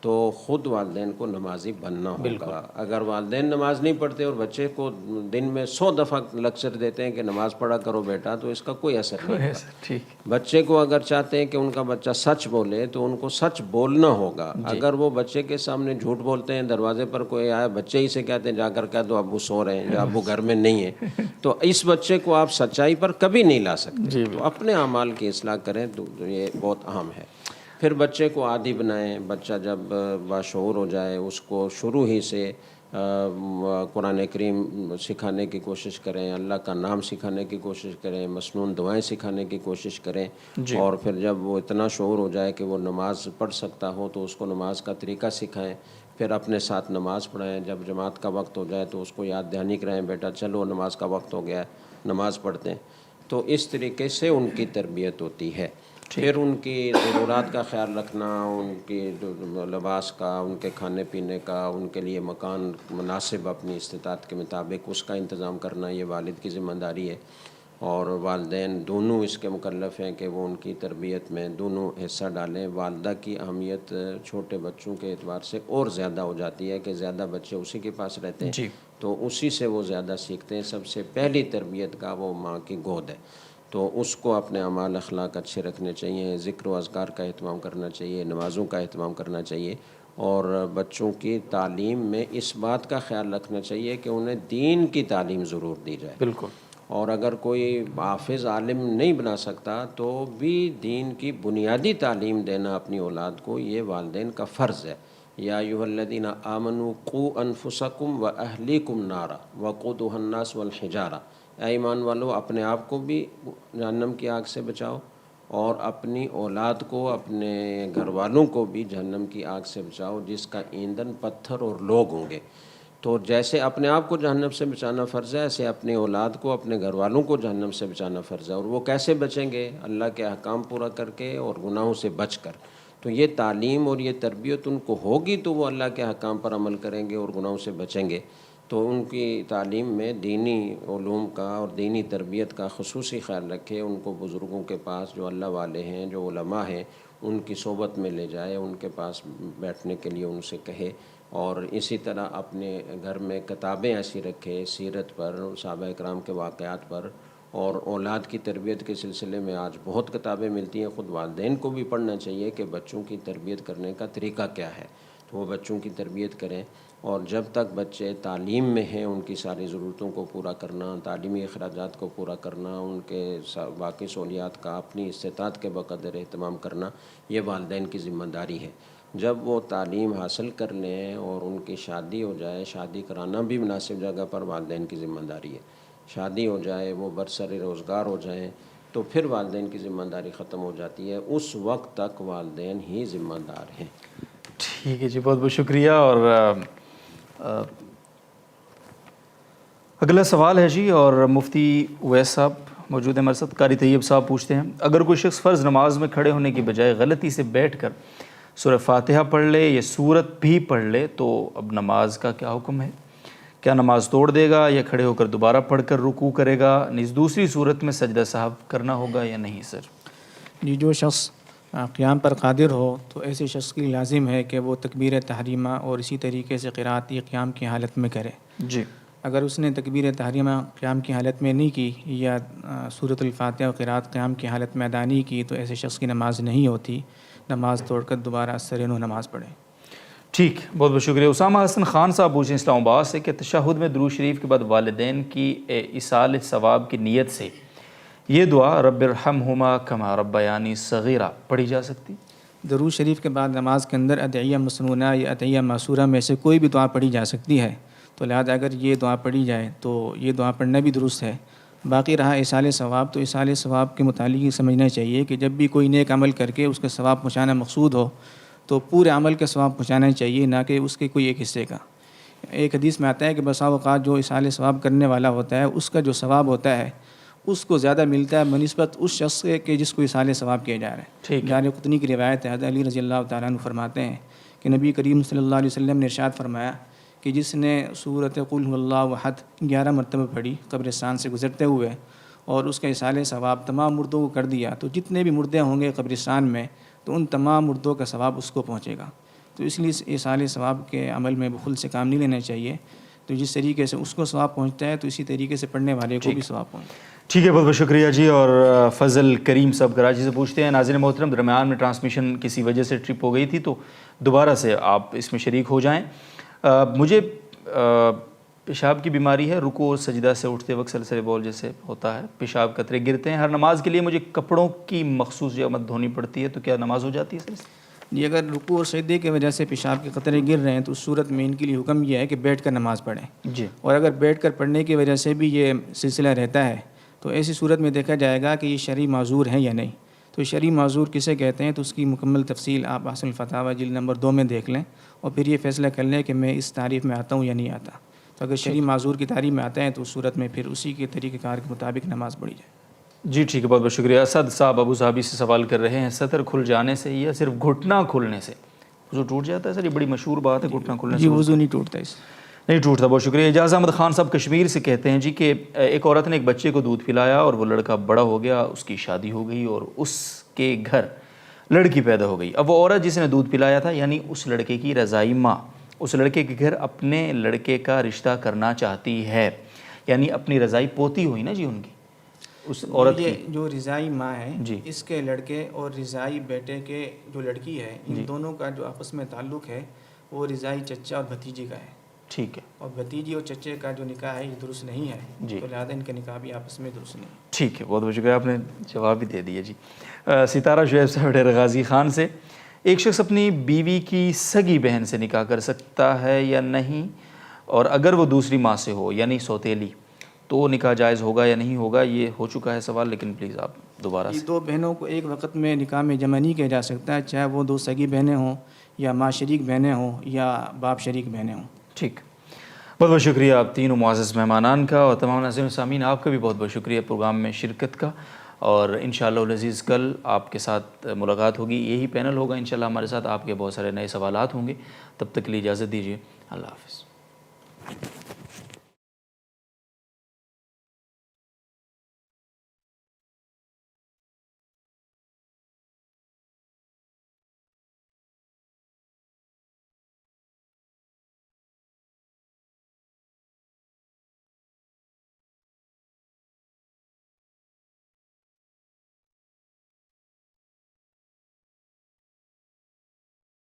تو خود والدین کو نمازی بننا ہوگا۔ اگر والدین نماز نہیں پڑھتے اور بچے کو دن میں 100 دفعہ لیکچر دیتے ہیں کہ نماز پڑھا کرو بیٹا، تو اس کا کوئی اثر نہیں ہوگا۔ بچے کو اگر چاہتے ہیں کہ ان کا بچہ سچ بولے تو ان کو سچ بولنا ہوگا۔ اگر وہ بچے کے سامنے جھوٹ بولتے ہیں، دروازے پر کوئی آیا، بچے ہی سے کہتے ہیں جا کر کہہ دو ابو سو رہے ہیں یا ابو گھر میں نہیں ہے، تو اس بچے کو آپ سچائی پر کبھی نہیں لا سکتے۔ تو اپنے اعمال کی اصلاح کریں، تو یہ بہت اہم ہے۔ پھر بچے کو عادی بنائیں۔ بچہ جب باشعور ہو جائے اس کو شروع ہی سے قرآن کریم سکھانے کی کوشش کریں، اللہ کا نام سکھانے کی کوشش کریں، مسنون دعائیں سکھانے کی کوشش کریں۔ اور پھر جب وہ اتنا شعور ہو جائے کہ وہ نماز پڑھ سکتا ہو تو اس کو نماز کا طریقہ سکھائیں، پھر اپنے ساتھ نماز پڑھائیں۔ جب جماعت کا وقت ہو جائے تو اس کو یاد دہانی کرائیں، بیٹا چلو نماز کا وقت ہو گیا ہے، نماز پڑھتے ہیں۔ تو اس طریقے سے ان کی تربیت ہوتی ہے۔ پھر ان کی ضرورات کا خیال رکھنا، ان کی لباس کا، ان کے کھانے پینے کا، ان کے لیے مکان مناسب اپنی استطاعت کے مطابق اس کا انتظام کرنا، یہ والد کی ذمہ داری ہے۔ اور والدین دونوں اس کے مکلف ہیں کہ وہ ان کی تربیت میں دونوں حصہ ڈالیں۔ والدہ کی اہمیت چھوٹے بچوں کے اعتبار سے اور زیادہ ہو جاتی ہے کہ زیادہ بچے اسی کے پاس رہتے ہیں، تو اسی سے وہ زیادہ سیکھتے ہیں۔ سب سے پہلی تربیت کا وہ ماں کی گود ہے، تو اس کو اپنے اعمال اخلاق اچھے رکھنے چاہیے، ذکر و اذکار کا اہتمام کرنا چاہیے، نمازوں کا اہتمام کرنا چاہیے۔ اور بچوں کی تعلیم میں اس بات کا خیال رکھنا چاہیے کہ انہیں دین کی تعلیم ضرور دی جائے۔ بالکل۔ اور اگر کوئی حافظ عالم نہیں بنا سکتا تو بھی دین کی بنیادی تعلیم دینا اپنی اولاد کو، یہ والدین کا فرض ہے یا ایھا الذین آمنوا قوا انفسکم واہلیکم نارا وقودھا الناس والحجارہ، اے ایمان والو اپنے آپ کو بھی جہنم کی آگ سے بچاؤ اور اپنی اولاد کو، اپنے گھر والوں کو بھی جہنم کی آگ سے بچاؤ جس کا ایندھن پتھر اور لوگ ہوں گے۔ تو جیسے اپنے آپ کو جہنم سے بچانا فرض ہے، ایسے اپنی اولاد کو، اپنے گھر والوں کو جہنم سے بچانا فرض ہے۔ اور وہ کیسے بچیں گے؟ اللہ کے احکام پورا کر کے اور گناہوں سے بچ کر۔ تو یہ تعلیم اور یہ تربیت ان کو ہوگی تو وہ اللہ کے احکام پر عمل کریں گے اور گناہوں سے بچیں گے۔ تو ان کی تعلیم میں دینی علوم کا اور دینی تربیت کا خصوصی خیال رکھے، ان کو بزرگوں کے پاس جو اللہ والے ہیں، جو علماء ہیں، ان کی صحبت میں لے جائے، ان کے پاس بیٹھنے کے لیے ان سے کہے، اور اسی طرح اپنے گھر میں کتابیں ایسی رکھے سیرت پر، صحابہ اکرام کے واقعات پر، اور اولاد کی تربیت کے سلسلے میں آج بہت کتابیں ملتی ہیں۔ خود والدین کو بھی پڑھنا چاہیے کہ بچوں کی تربیت کرنے کا طریقہ کیا ہے، تو وہ بچوں کی تربیت کریں، اور جب تک بچے تعلیم میں ہیں ان کی ساری ضرورتوں کو پورا کرنا، تعلیمی اخراجات کو پورا کرنا، ان کے باقی سہولیات کا اپنی استطاعت کے بقدر اہتمام کرنا، یہ والدین کی ذمہ داری ہے۔ جب وہ تعلیم حاصل کر لیں اور ان کی شادی ہو جائے، شادی کرانا بھی مناسب جگہ پر والدین کی ذمہ داری ہے، شادی ہو جائے، وہ برسر روزگار ہو جائیں، تو پھر والدین کی ذمہ داری ختم ہو جاتی ہے۔ اس وقت تک والدین ہی ذمہ دار ہیں۔ ٹھیک ہے جی، بہت بہت شکریہ۔ اور اگلا سوال ہے جی، اور مفتی اویس صاحب موجود ہیں ہمارے ساتھ۔ قاری طیب صاحب پوچھتے ہیں، اگر کوئی شخص فرض نماز میں کھڑے ہونے کی بجائے غلطی سے بیٹھ کر سورہ فاتحہ پڑھ لے یا سورت بھی پڑھ لے تو اب نماز کا کیا حکم ہے؟ کیا نماز توڑ دے گا یا کھڑے ہو کر دوبارہ پڑھ کر رکوع کرے گا؟ نیز دوسری صورت میں سجدہ سہو کرنا ہوگا یا نہیں سر؟ جی، جو شخص قیام پر قادر ہو تو ایسے شخص کی لازم ہے کہ وہ تکبیر تحریمہ اور اسی طریقے سے قرأتی قیام کی حالت میں کرے۔ جی، اگر اس نے تکبیر تحریمہ قیام کی حالت میں نہیں کی یا سورۃ الفاتحہ و قرأت قیام کی حالت میں ادا نہیں کی تو ایسے شخص کی نماز نہیں ہوتی، نماز توڑ کر دوبارہ اثر نماز پڑھے۔ ٹھیک، بہت بہت شکریہ۔ اسامہ حسن خان صاحب پوچھیں اسلام آباد سے کہ تشہد میں درود شریف کے بعد والدین کی ایصال ثواب کی نیت سے یہ دعا رب ارحمہما کما ربیانی صغیرہ پڑھی جا سکتی؟ درود شریف کے بعد نماز کے اندر ادعیہ مسنونہ یا ادعیہ معصورہ میں سے کوئی بھی دعا پڑھی جا سکتی ہے، تو لہذا اگر یہ دعا پڑھی جائے تو یہ دعا پڑھنا بھی درست ہے۔ باقی رہا ایصال ثواب، تو ایصال ثواب کے متعلق یہ سمجھنا چاہیے کہ جب بھی کوئی نیک عمل کر کے اس کا ثواب پہنچانا مقصود ہو تو پورے عمل کا ثواب پہنچانا چاہیے، نہ کہ اس کے کوئی ایک حصے کا۔ ایک حدیث میں آتا ہے کہ بسا اوقات جو ایصال ثواب کرنے والا ہوتا ہے اس کا جو ثواب ہوتا ہے اس کو زیادہ ملتا ہے بنسبت اس شخص کے جس کو ایصال ثواب کیا جا رہا ہے۔ جار قطنی کی روایت ہے، حضرت علی رضی اللہ تعالیٰ عنہ فرماتے ہیں کہ نبی کریم صلی اللہ علیہ وسلم نے ارشاد فرمایا کہ جس نے سورۃ قل هو اللہ احد 11 مرتبہ پڑھی قبرستان سے گزرتے ہوئے اور اس کا ایصال ثواب تمام مردوں کو کر دیا، تو جتنے بھی مردے ہوں گے قبرستان میں تو ان تمام مردوں کا ثواب اس کو پہنچے گا۔ تو اس لیے ایصال ثواب کے عمل میں بخل سے کام نہیں لینا چاہیے، تو جس طریقے سے اس کو ثواب پہنچتا ہے تو اسی طریقے سے پڑھنے والے کو بھی ثواب پہنچتا ہے۔ ٹھیک ہے، بہت بہت شکریہ جی۔ اور فضل کریم صاحب کراچی سے پوچھتے ہیں، ناظرین محترم درمیان میں ٹرانسمیشن کسی وجہ سے ٹرپ ہو گئی تھی تو دوبارہ سے آپ اس میں شریک ہو جائیں۔ مجھے پیشاب کی بیماری ہے، رکوع اور سجدہ سے اٹھتے وقت سلسلے بول جیسے ہوتا ہے، پیشاب قطرے گرتے ہیں، ہر نماز کے لیے مجھے کپڑوں کی مخصوص جگہ دھونی پڑتی ہے، تو کیا نماز ہو جاتی ہے سر؟ جی، اگر رکوع اور سجدے کی وجہ سے پیشاب کے قطرے گر رہے ہیں تو اس صورت میں ان کے لیے حکم یہ ہے کہ بیٹھ کر نماز پڑھیں۔ جی، اور اگر بیٹھ کر پڑھنے کی وجہ سے بھی یہ سلسلہ رہتا ہے تو ایسی صورت میں دیکھا جائے گا کہ یہ شرعی معذور ہیں یا نہیں۔ تو شرعی معذور کسے کہتے ہیں تو اس کی مکمل تفصیل آپ احسن الفتاوی جلد نمبر 2 میں دیکھ لیں اور پھر یہ فیصلہ کر لیں کہ میں اس تعریف میں آتا ہوں یا نہیں آتا۔ تو اگر شرعی معذور کی تعریف میں آتا ہے تو اس صورت میں پھر اسی کے طریقہ کار کے مطابق نماز پڑھی جائے۔ جی ٹھیک ہے، بہت بہت شکریہ۔ اسد صاحب ابو ظہبی سے سوال کر رہے ہیں، سطر کھل جانے سے یا صرف گھٹنا کھلنے سے وضو ٹوٹ جاتا ہے؟ سر یہ بڑی مشہور بات ہے، گھٹنا کھلنے سے جی وضو نہیں ٹوٹتا اس نہیں ٹوٹتا۔ بہت شکریہ۔ اعجاز احمد خان صاحب کشمیر سے کہتے ہیں جی کہ ایک عورت نے ایک بچے کو دودھ پلایا اور وہ لڑکا بڑا ہو گیا، اس کی شادی ہو گئی اور اس کے گھر لڑکی پیدا ہو گئی۔ اب وہ عورت جس نے دودھ پلایا تھا یعنی اس لڑکے کی رضائی ماں اس لڑکے کے گھر اپنے لڑکے کا رشتہ کرنا چاہتی ہے، یعنی اپنی رضائی پوتی ہوئی نا جی ان کی، اس عورت کی جو رضائی ماں ہے جی، اس کے لڑکے اور رضائی بیٹے کے جو لڑکی ہے ان دونوں کا جو آپس میں تعلق ہے وہ رضائی چچا اور بھتیجی کا ہے۔ ٹھیک ہے، اور بھتیجی اور چچے کا جو نکاح ہے یہ درست نہیں ہے، جی، تو لہٰذا ان کا نکاح بھی آپس میں درست نہیں ہے۔ ٹھیک ہے، بہت بہت شکریہ، آپ نے جواب بھی دے دیا جی۔ ستارہ شعیب صاحب ڈیر غازی خان سے ایک شخص اپنی بیوی کی سگی بہن سے نکاح کر سکتا ہے یا نہیں، اور اگر وہ دوسری ماں سے ہو یعنی سوتیلی تو نکاح جائز ہوگا یا نہیں ہوگا؟ یہ ہو چکا ہے سوال، لیکن پلیز آپ دوبارہ سے۔ دو بہنوں کو ایک وقت میں نکاح میں جمع نہیں کیا جا سکتا ہے، چاہے وہ دو سگی بہنیں ہوں یا ماں شریک بہنیں ہوں یا باپ شریک بہنیں ہوں۔ ٹھیک، بہت بہت شکریہ آپ تینوں معزز مہمانان کا، اور تمام ناظرین و سامعین آپ کا بھی بہت بہت شکریہ پروگرام میں شرکت کا، اور انشاءاللہ العزیز کل آپ کے ساتھ ملاقات ہوگی، یہی پینل ہوگا انشاءاللہ ہمارے ساتھ، آپ کے بہت سارے نئے سوالات ہوں گے، تب تک کے لیے اجازت دیجیے، اللہ حافظ۔